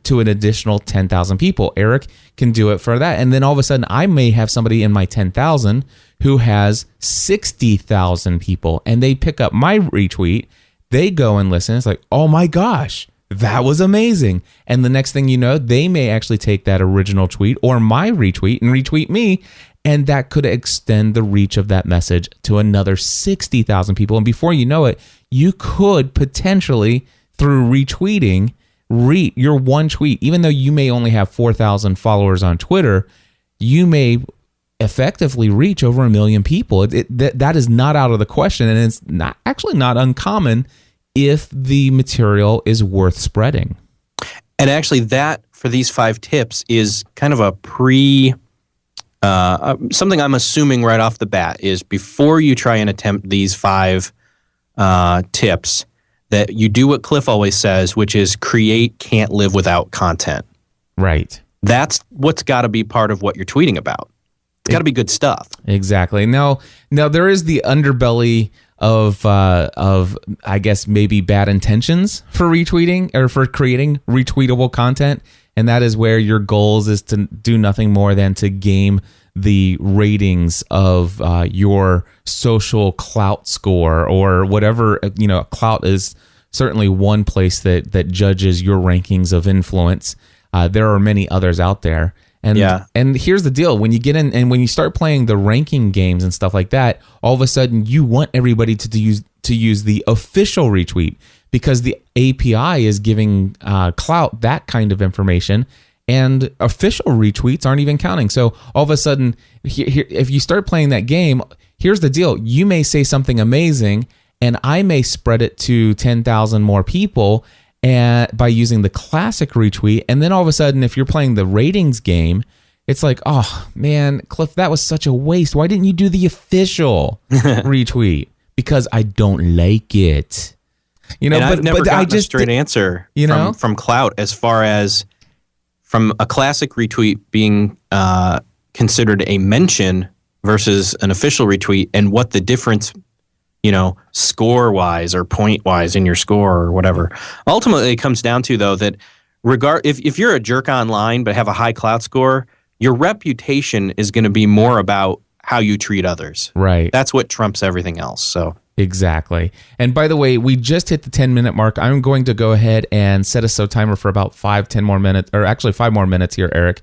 to an additional 10,000 people. Eric can do it for that. And then all of a sudden, I may have somebody in my 10,000 who has 60,000 people, and they pick up my retweet. They go and listen. It's like, oh my gosh, that was amazing. And the next thing you know, they may actually take that original tweet or my retweet and retweet me. And that could extend the reach of that message to another 60,000 people. And before you know it, you could potentially, through retweeting, your one tweet, even though you may only have 4,000 followers on Twitter, you may effectively reach over 1 million people. That is not out of the question. And it's not uncommon if the material is worth spreading. And actually, that for these 5 tips is kind of a something I'm assuming right off the bat is before you try and attempt these 5 tips, that you do what Cliff always says, which is create can't live without content. Right. That's what's got to be part of what you're tweeting about. It's got to be good stuff. Exactly. Now there is the underbelly of I guess maybe bad intentions for retweeting or for creating retweetable content. And that is where your goals is to do nothing more than to game the ratings of your social clout score or whatever. Clout is certainly one place that judges your rankings of influence. There are many others out there. And here's the deal. When you get in and when you start playing the ranking games and stuff like that, all of a sudden you want everybody to use the official retweet, because the API is giving clout that kind of information, and official retweets aren't even counting. So all of a sudden, if you start playing that game, here's the deal. You may say something amazing, and I may spread it to 10,000 more people by using the classic retweet. And then all of a sudden, if you're playing the ratings game, it's like, oh man, Cliff, that was such a waste. Why didn't you do the official retweet? Because I don't like it. I've never gotten a straight answer from clout as far as from a classic retweet being considered a mention versus an official retweet, and what the difference, score-wise or point-wise in your score or whatever. Ultimately, it comes down to, though, that if you're a jerk online but have a high clout score, your reputation is going to be more about how you treat others. Right. That's what trumps everything else. So Exactly. And by the way, we just hit the 10-minute mark. I'm going to go ahead and set a timer for about 5 more minutes, or actually 5 more minutes here, Eric.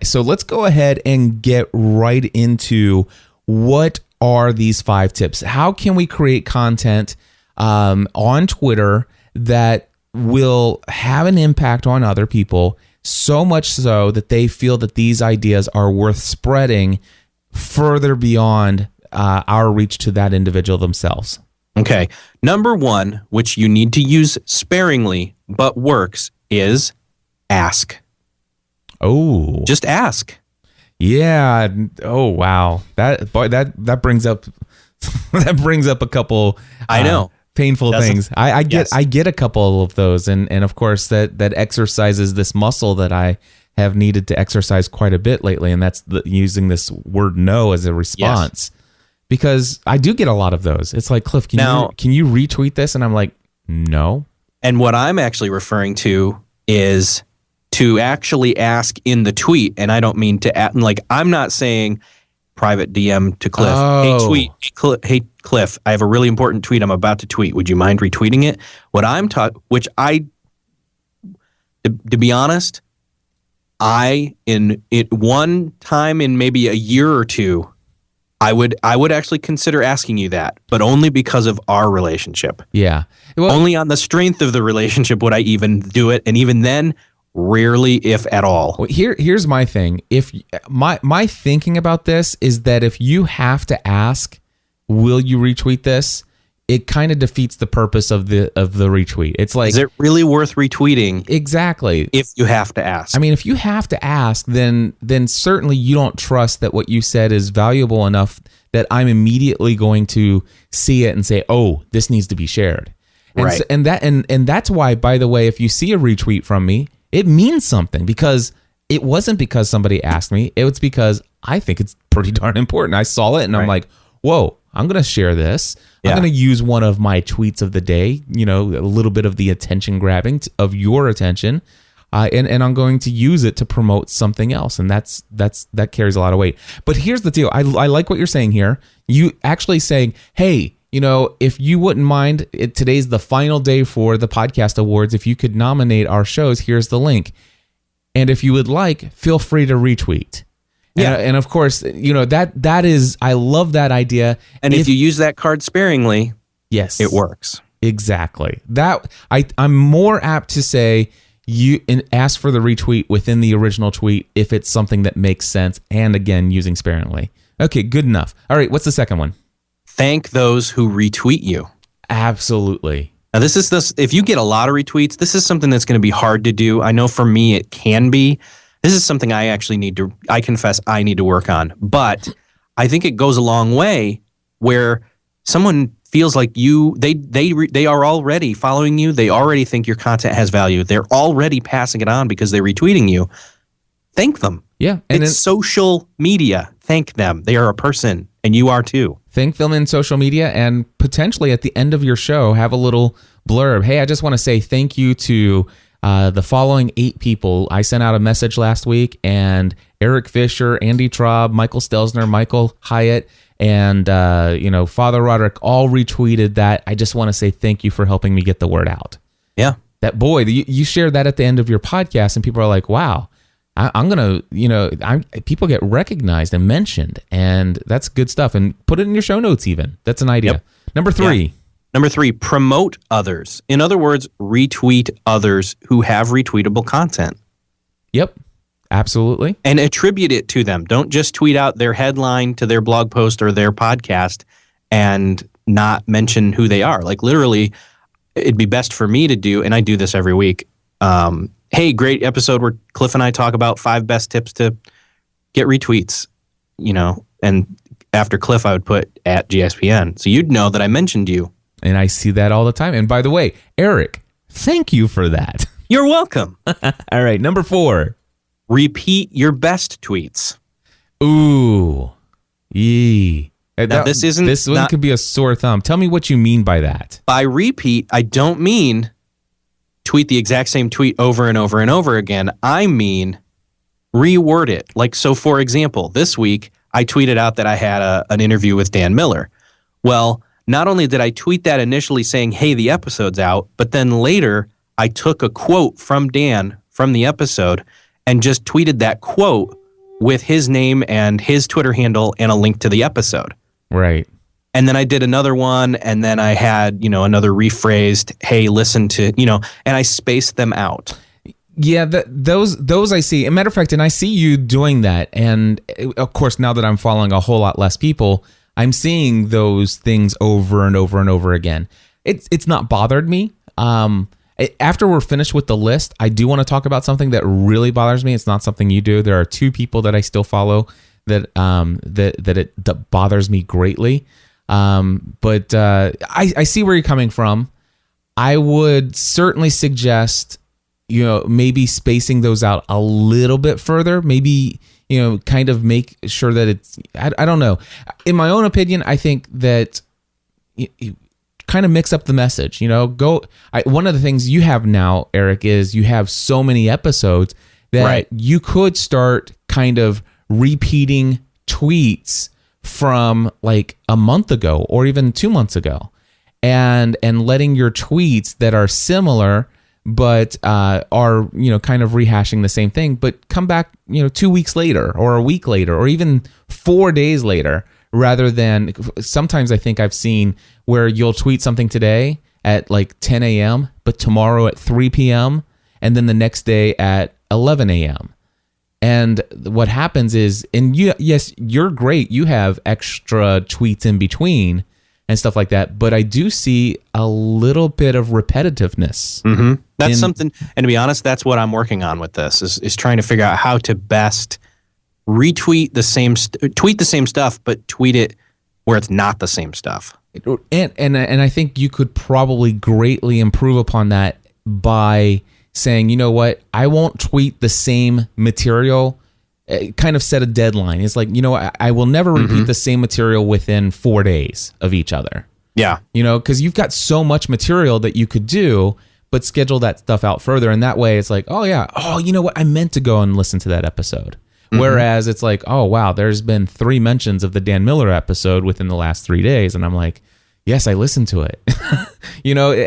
So let's go ahead and get right into what are these 5 tips. How can we create content on Twitter that will have an impact on other people, so much so that they feel that these ideas are worth spreading further beyond our reach to that individual themselves? Okay. Number 1, which you need to use sparingly but works, is ask. Oh, Just ask. yeah. Oh, wow. That brings up that brings up a couple. I know. Painful things. I get Yes. I get a couple of those, and of course that exercises this muscle that I have needed to exercise quite a bit lately, and that's using this word no as a response. Because I do get a lot of those. It's like, Cliff, can you retweet this? And I'm like, no. And what I'm actually referring to is to actually ask in the tweet, and I don't mean to like, I'm not saying private DM to Cliff. Oh. Hey Cliff, I have a really important tweet I'm about to tweet. Would you mind retweeting it? What I'm which I, to be honest, in one time in maybe a year or two, I would actually consider asking you that, but only because of our relationship. Yeah. Well, Only on the strength of the relationship would I even do it, and even then, rarely, if at all. Well, here's my thing. If my thinking about this is that if you have to ask, will you retweet this? It kind of defeats the purpose of the retweet. It's like, Is it really worth retweeting exactly. if you have to ask? I mean, if you have to ask, then certainly you don't trust that what you said is valuable enough that I'm immediately going to see it and say, "Oh, this needs to be shared." And Right. so, and that's why, by the way, if you see a retweet from me, it means something, because it wasn't because somebody asked me. It was because I think it's pretty darn important. I saw it and I'm Right. like, "Whoa, I'm going to share this. Yeah. I'm going to use one of my tweets of the day, a little bit of the attention grabbing of your attention, and I'm going to use it to promote something else." And that carries a lot of weight. But here's the deal. I like what you're saying here. You actually saying, "Hey, if you wouldn't mind, today's the final day for the podcast awards. If you could nominate our shows, here's the link. And if you would like, feel free to retweet." Yeah. And of course, that is, I love that idea. And if you use that card sparingly, yes, it works. Exactly. That I'm more apt to say and ask for the retweet within the original tweet if it's something that makes sense, and again, using sparingly. Okay, good enough. All right, what's the second one? Thank those who retweet you. Absolutely. Now, if you get a lot of retweets, this is something that's going to be hard to do. I know for me it can be. This is something I confess I need to work on. But I think it goes a long way where someone feels like they are already following you. They already think your content has value. They're already passing it on because they're retweeting you. Thank them. Yeah. And It's social media. Thank them. They are a person, and you are too. thank them in social media, and potentially at the end of your show, have a little blurb. Hey, I just want to say thank you to the following 8 people. I sent out a message last week, and Eric Fisher, Andy Traub, Michael Stelzner, Michael Hyatt, and Father Roderick all retweeted that. I just want to say thank you for helping me get the word out. Yeah. That boy, you shared that at the end of your podcast, and people are like, wow, I'm going to, people get recognized and mentioned, and that's good stuff. And put it in your show notes even. That's an idea. Yep. Number 3. Yeah. Number 3, promote others. In other words, retweet others who have retweetable content. Yep, absolutely. And attribute it to them. Don't just tweet out their headline to their blog post or their podcast and not mention who they are. Like literally, it'd be best for me to do, and I do this every week. Hey, great episode where Cliff and I talk about 5 best tips to get retweets, and after Cliff, I would put at GSPN. So you'd know that I mentioned you. And I see that all the time. And by the way, Eric, thank you for that. You're welcome. All right, number 4. Repeat your best tweets. Ooh. Yee. Now, This one could be a sore thumb. Tell me what you mean by that. By repeat, I don't mean tweet the exact same tweet over and over and over again. I mean reword it. Like, so for example, this week I tweeted out that I had an interview with Dan Miller. Well, not only did I tweet that initially saying, hey, the episode's out, but then later I took a quote from Dan from the episode and just tweeted that quote with his name and his Twitter handle and a link to the episode. Right. And then I did another one, and then I had, another rephrased, hey, listen to, and I spaced them out. Yeah, those I see. As a matter of fact, and I see you doing that. And of course, now that I'm following a whole lot less people, I'm seeing those things over and over and over again. It's not bothered me. After we're finished with the list, I do want to talk about something that really bothers me. It's not something you do. There are two people that I still follow that bothers me greatly. But I see where you're coming from. I would certainly suggest, maybe spacing those out a little bit further. Maybe, kind of make sure that it's, I don't know. In my own opinion, I think that you kind of mix up the message, one of the things you have now, Eric, is you have so many episodes that you could start kind of repeating tweets from like a month ago or even 2 months ago, and letting your tweets that are similar but are kind of rehashing the same thing, but come back 2 weeks later or a week later or even 4 days later, rather than sometimes I think I've seen where you'll tweet something today at like 10 a.m. but tomorrow at 3 p.m. and then the next day at 11 a.m. And what happens is, yes, you're great. You have extra tweets in between and stuff like that. But I do see a little bit of repetitiveness. Mm-hmm. That's something. And to be honest, that's what I'm working on with this is trying to figure out how to best retweet the same, tweet the same stuff, but tweet it where it's not the same stuff. And I think you could probably greatly improve upon that by saying, you know what, I won't tweet the same material, kind of set a deadline. It's like, I will never repeat the same material within 4 days of each other. Yeah. Because you've got so much material that you could do, but schedule that stuff out further. And that way it's like, oh yeah, you know what, I meant to go and listen to that episode. Whereas it's like, oh wow, there's been 3 mentions of the Dan Miller episode within the last 3 days. And I'm like, yes, I listened to it.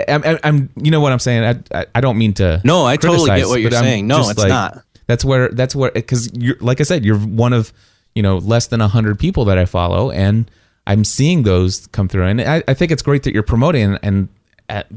I'm what I'm saying. I don't mean to. No, I totally get what you're saying. No, it's not. That's where, because you're, like I said, you're one of, less than 100 people that I follow, and I'm seeing those come through. And I think it's great that you're promoting, and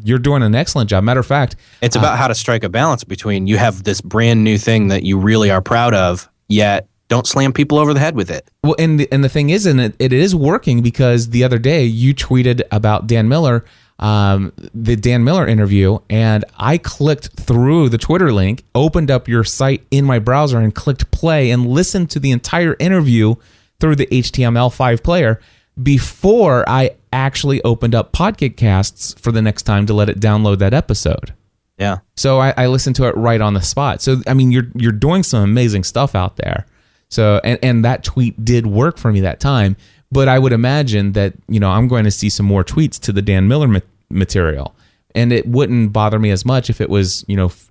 you're doing an excellent job. Matter of fact, it's about how to strike a balance between you have this brand new thing that you really are proud of, yet don't slam people over the head with it. Well, and the thing is, and it is working, because the other day you tweeted about Dan Miller, the Dan Miller interview, and I clicked through the Twitter link, opened up your site in my browser, and clicked play and listened to the entire interview through the HTML5 player before I actually opened up Podcasts for the next time to let it download that episode. Yeah. So I listened to it right on the spot. So I mean, you're doing some amazing stuff out there. So and that tweet did work for me that time. But I would imagine that I'm going to see some more tweets to the Dan Miller material, and it wouldn't bother me as much if it was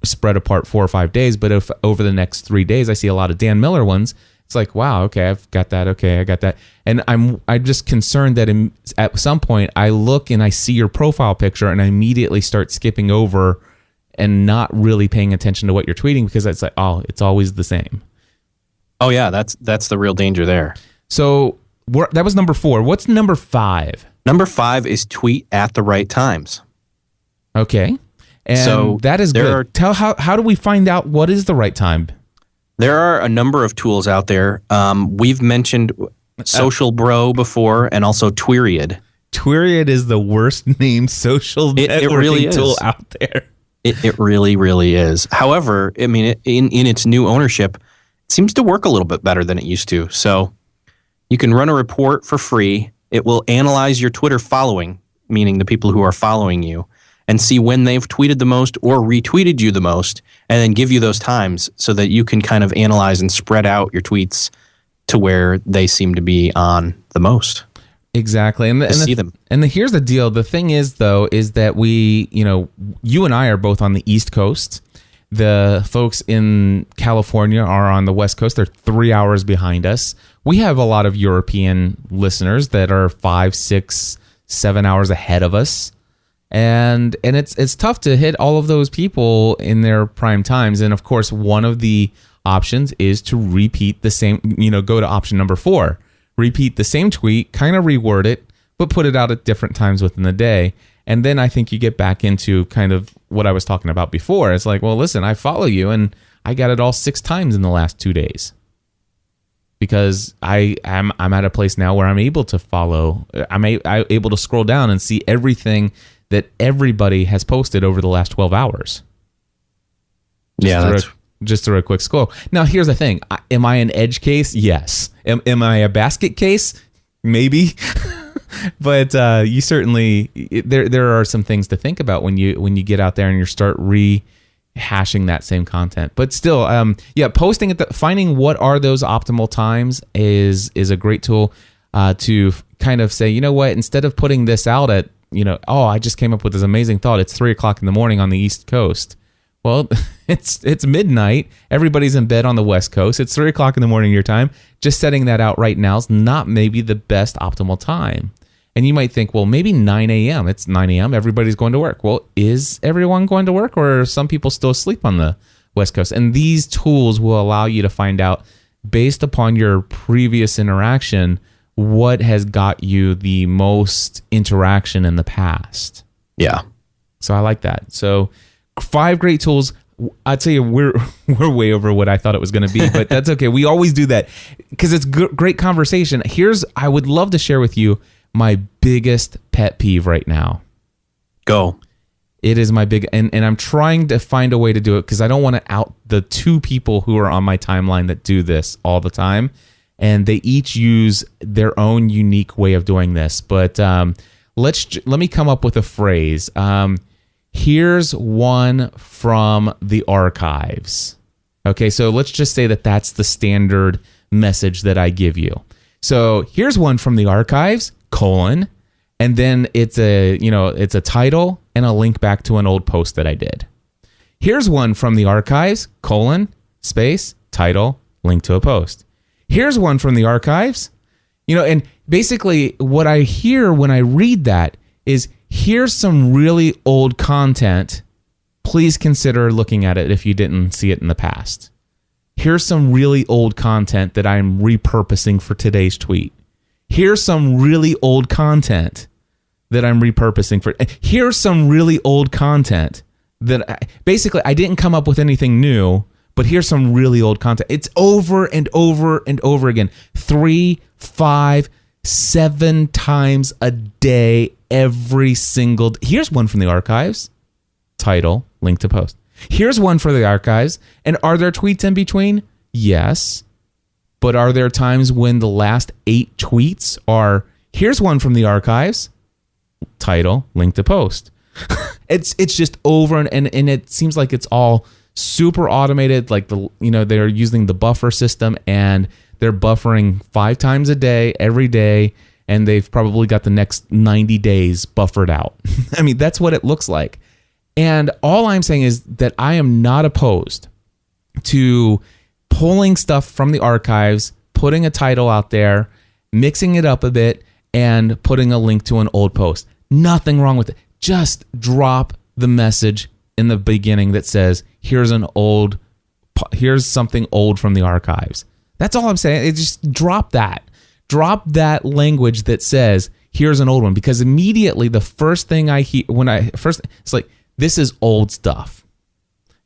spread apart 4 or 5 days. But if over the next 3 days I see a lot of Dan Miller ones, it's like, wow, okay, I've got that. Okay, I got that. And I'm just concerned that at some point I look and I see your profile picture and I immediately start skipping over and not really paying attention to what you're tweeting, because it's like, oh, it's always the same. Oh yeah, that's the real danger there. So that was number 4. What's number 5? Number 5 is tweet at the right times. Okay, and so that is good. How do we find out what is the right time? There are a number of tools out there. We've mentioned Social Bro before, and also Twiriad. Twiriad is the worst named social networking tool out there. It really, really is. However, I mean, in its new ownership, it seems to work a little bit better than it used to. So you can run a report for free. It will analyze your Twitter following, meaning the people who are following you, and see when they've tweeted the most or retweeted you the most, and then give you those times so that you can kind of analyze and spread out your tweets to where they seem to be on the most. Exactly. And see them. And here's the deal. The thing is, though, is that we, you and I are both on the East Coast. The folks in California are on the West Coast. They're 3 hours behind us. We have a lot of European listeners that are 5, 6, 7 hours ahead of us. And it's tough to hit all of those people in their prime times. And of course, one of the options is to repeat the same, go to option number 4, repeat the same tweet, kind of reword it, but put it out at different times within the day. And then I think you get back into kind of what I was talking about before. It's like, well, listen, I follow you and I got it all 6 times in the last 2 days. Because I'm at a place now where I'm able to follow. I'm able to scroll down and see everything that everybody has posted over the last 12 hours. Just through a quick scroll. Now, here's the thing. Am I an edge case? Yes. Am I a basket case? Maybe. But you certainly there are some things to think about when you get out there and you start rehashing that same content. But still, posting finding what are those optimal times is a great tool to kind of say, you know what, instead of putting this out at, I just came up with this amazing thought. It's 3:00 in the morning on the East Coast. Well, it's midnight. Everybody's in bed on the West Coast. It's 3:00 in the morning your time. Just setting that out right now is not maybe the best optimal time. And you might think, well, maybe 9 a.m. It's 9 a.m. Everybody's going to work. Well, is everyone going to work, or are some people still asleep on the West Coast? And these tools will allow you to find out, based upon your previous interaction, what has got you the most interaction in the past. Yeah. So I like that. So 5 great tools. I'd say we're way over what I thought it was going to be, but that's okay. We always do that because it's great conversation. I would love to share with you my biggest pet peeve right now. Go. It is my big, and I'm trying to find a way to do it because I don't want to out the 2 people who are on my timeline that do this all the time. And they each use their own unique way of doing this. But let me come up with a phrase. Here's one from the archives. Okay, so let's just say that that's the standard message that I give you. So here's one from the archives, colon, and then it's a title and a link back to an old post that I did. Here's one from the archives, colon, space, title, link to a post. Here's one from the archives, and basically what I hear when I read that is, here's some really old content. Please consider looking at it if you didn't see it in the past. Here's some really old content that I'm repurposing for today's tweet. Here's some really old content that I'm repurposing for. Here's some really old content that basically I didn't come up with anything new, but here's some really old content. It's over and over and over again. 3, 5, 7 times a day, every single day. Here's one from the archives. Title, link to post. Here's one for the archives. And are there tweets in between? Yes. But are there times when the last 8 tweets are, here's one from the archives, title, link to post? It's just over and it seems like it's all super automated. Like they're using the buffer system and they're buffering 5 times a day, every day, and they've probably got the next 90 days buffered out. I mean, that's what it looks like. And all I'm saying is that I am not opposed to pulling stuff from the archives, putting a title out there, mixing it up a bit, and putting a link to an old post. Nothing wrong with it. Just drop the message in the beginning that says, here's something old from the archives. That's all I'm saying. Just drop that. Drop that language that says, here's an old one. Because immediately the first thing I hear it's like, this is old stuff.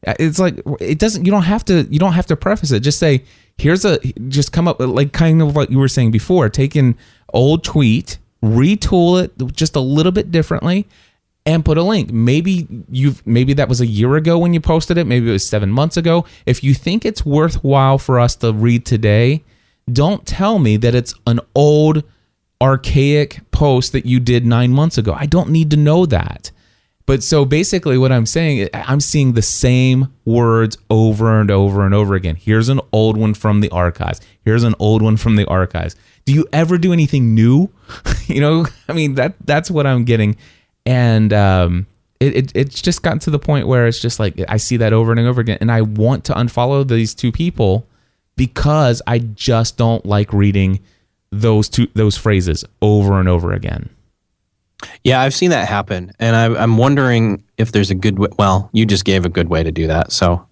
It's like, it doesn't, you don't have to preface it. Just say, just come up like kind of what you were saying before, take an old tweet, retool it just a little bit differently, and put a link. Maybe that was a year ago when you posted it. Maybe it was 7 months ago. If you think it's worthwhile for us to read today, don't tell me that it's an old, archaic post that you did 9 months ago. I don't need to know that. But so basically what I'm saying, I'm seeing the same words over and over and over again. Here's an old one from the archives. Here's an old one from the archives. Do you ever do anything new? I mean, that's what I'm getting. And it's just gotten to the point where it's just like, I see that over and over again. And I want to unfollow these 2 people because I just don't like reading those phrases over and over again. Yeah, I've seen that happen, and I'm wondering if there's a good way. Well, you just gave a good way to do that, so.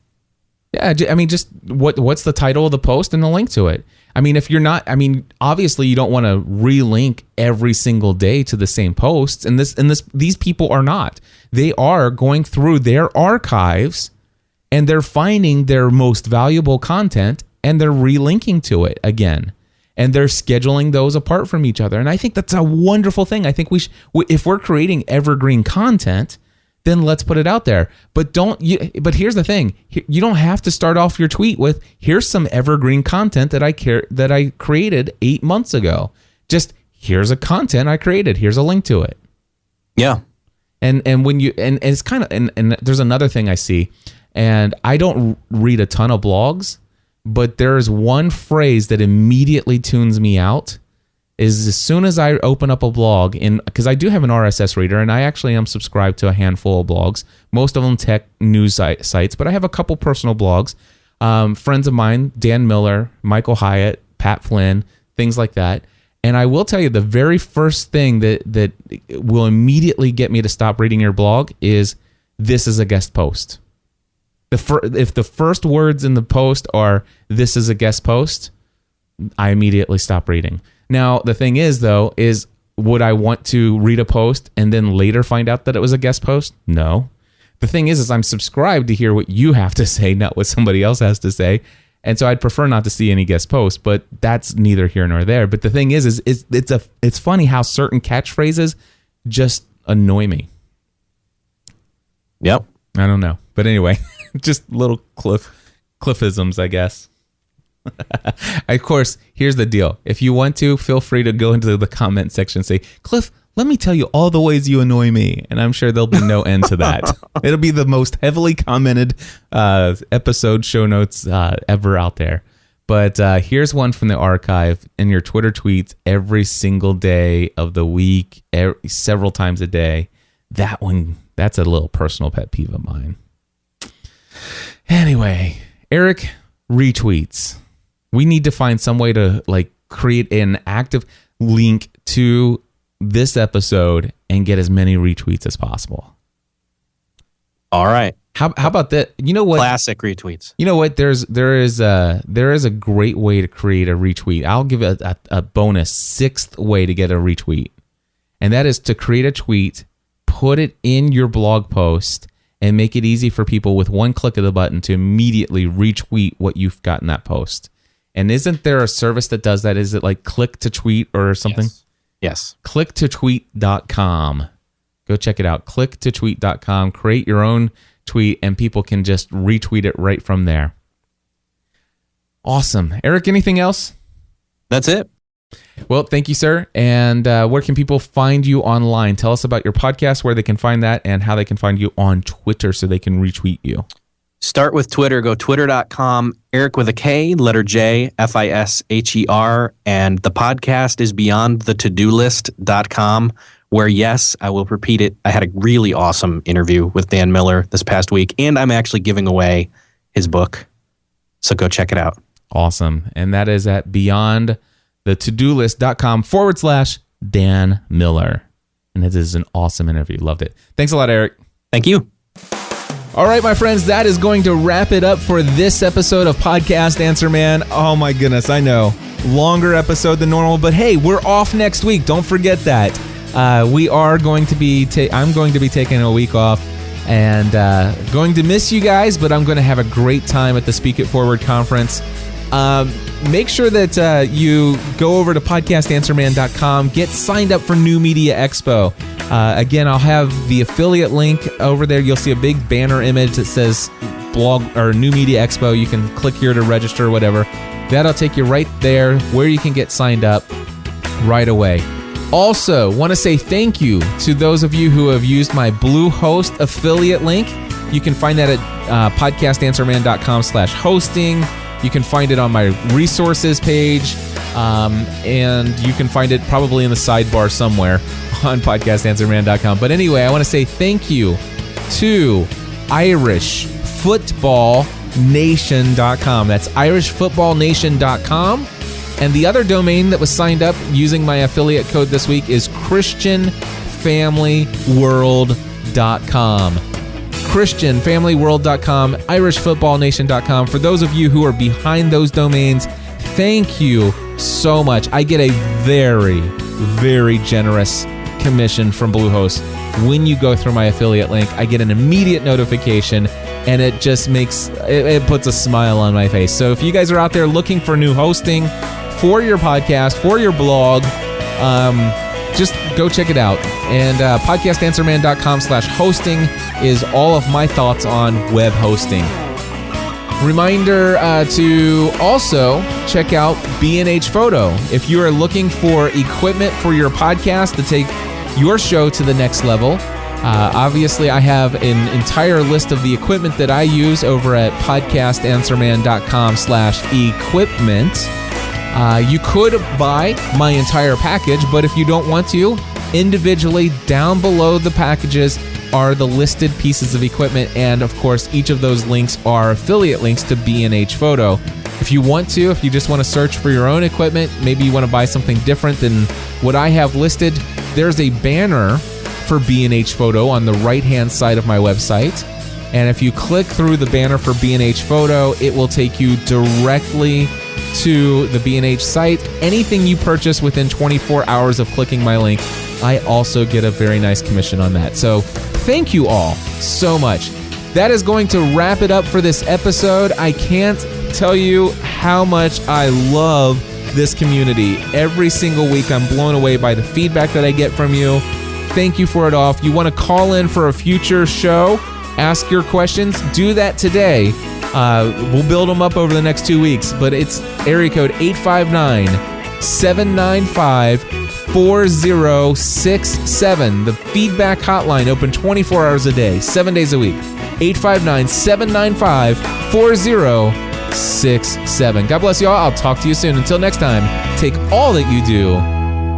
Yeah, I mean, just what's the title of the post and the link to it? I mean, if you're not, I mean, obviously you don't want to relink every single day to the same posts, and these people are not. They are going through their archives, and they're finding their most valuable content, and they're relinking to it again, and they're scheduling those apart from each other. And I think that's a wonderful thing. I think if we're creating evergreen content, then let's put it out there. But but here's the thing: you don't have to start off your tweet with "Here's some evergreen content that I created 8 months ago." Just here's a content I created. Here's a link to it. Yeah. And when you and it's kind of and there's another thing I see, and I don't read a ton of blogs, but there is one phrase that immediately tunes me out. Is as soon as I open up a blog, because I do have an RSS reader, and I actually am subscribed to a handful of blogs, most of them tech news sites, but I have a couple personal blogs. Friends of mine, Dan Miller, Michael Hyatt, Pat Flynn, things like that. And I will tell you, the very first thing that will immediately get me to stop reading your blog is, "This is a guest post." If the first words in the post are, "This is a guest post," I immediately stop reading. Now, the thing is, though, would I want to read a post and then later find out that it was a guest post? No. The thing is I'm subscribed to hear what you have to say, not what somebody else has to say. And so I'd prefer not to see any guest posts, but that's neither here nor there. But the thing is it's funny how certain catchphrases just annoy me. Yep. I don't know. But anyway, just little cliffisms, I guess. Of course, here's the deal. If you want to, feel free to go into the comment section and say, "Cliff, let me tell you all the ways you annoy me." And I'm sure there'll be no end to that. It'll be the most heavily commented episode show notes ever out there. But here's one from the archive in your Twitter tweets every single day of the week, several times a day. That one, that's a little personal pet peeve of mine. Anyway, Eric, retweets. We need to find some way to create an active link to this episode and get as many retweets as possible. All right. How about that? You know what? Classic retweets. You know what? There is a great way to create a retweet. I'll give it a bonus 6th way to get a retweet, and that is to create a tweet, put it in your blog post, and make it easy for people with one click of the button to immediately retweet what you've got in that post. And isn't there a service that does that? Is it like Click to Tweet or something? Yes. Clicktotweet.com. Go check it out. Clicktotweet.com. Create your own tweet and people can just retweet it right from there. Awesome. Eric, anything else? That's it. Well, thank you, sir. And where can people find you online? Tell us about your podcast, where they can find that, and how they can find you on Twitter so they can retweet you. Start with Twitter. Go twitter.com, Eric with a K, letter J, FISHER. And the podcast is beyondthetodolist.com, where, yes, I will repeat it, I had a really awesome interview with Dan Miller this past week, and I'm actually giving away his book. So go check it out. Awesome. And that is at beyondthetodolist.com/Dan Miller. And it is an awesome interview. Loved it. Thanks a lot, Eric. Thank you. All right, my friends, that is going to wrap it up for this episode of Podcast Answer Man. Oh my goodness, I know. Longer episode than normal, but hey, we're off next week. Don't forget that. We are going to be, I'm going to be taking a week off and going to miss you guys, but I'm going to have a great time at the Speak It Forward conference. Make sure that you go over to podcastanswerman.com, get signed up for New Media Expo. Again, I'll have the affiliate link over there. You'll see a big banner image that says blog or New Media Expo. You can click here to register or whatever. That'll take you right there where you can get signed up right away. Also, want to say thank you to those of you who have used my Bluehost affiliate link. You can find that at podcastanswerman.com/hosting. You can find it on my resources page, and you can find it probably in the sidebar somewhere on podcastanswerman.com. But anyway, I want to say thank you to irishfootballnation.com. That's irishfootballnation.com. And the other domain that was signed up using my affiliate code this week is ChristianFamilyWorld.com. ChristianFamilyWorld.com, IrishFootballNation.com. For those of you who are behind those domains, thank you so much. I get a very, very generous commission from Bluehost. When you go through my affiliate link, I get an immediate notification, and it just it puts a smile on my face. So if you guys are out there looking for new hosting for your podcast, for your blog, just go check it out. And podcastanswerman.com/hosting is all of my thoughts on web hosting. Reminder to also check out B&H Photo. If you are looking for equipment for your podcast to take your show to the next level, obviously I have an entire list of the equipment that I use over at podcastanswerman.com/equipment. You could buy my entire package, but if you don't want to, individually down below the packages are the listed pieces of equipment, and of course each of those links are affiliate links to B&H Photo. If you just want to search for your own equipment, maybe you want to buy something different than what I have listed, there's a banner for B&H Photo on the right-hand side of my website. And if you click through the banner for B&H Photo, it will take you directly to the B&H site. Anything you purchase within 24 hours of clicking my link, I also get a very nice commission on that. So thank you all so much. That is going to wrap it up for this episode. I can't tell you how much I love this community. Every single week I'm blown away by the feedback that I get from you. Thank you for it all. If you want to call in for a future show, ask your questions, do that today. We'll build them up over the next 2 weeks, but it's area code 859-795-4067. The feedback hotline open 24 hours a day, 7 days a week. 859-795-4067. God bless you all. I'll talk to you soon. Until next time, take all that you do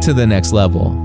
to the next level.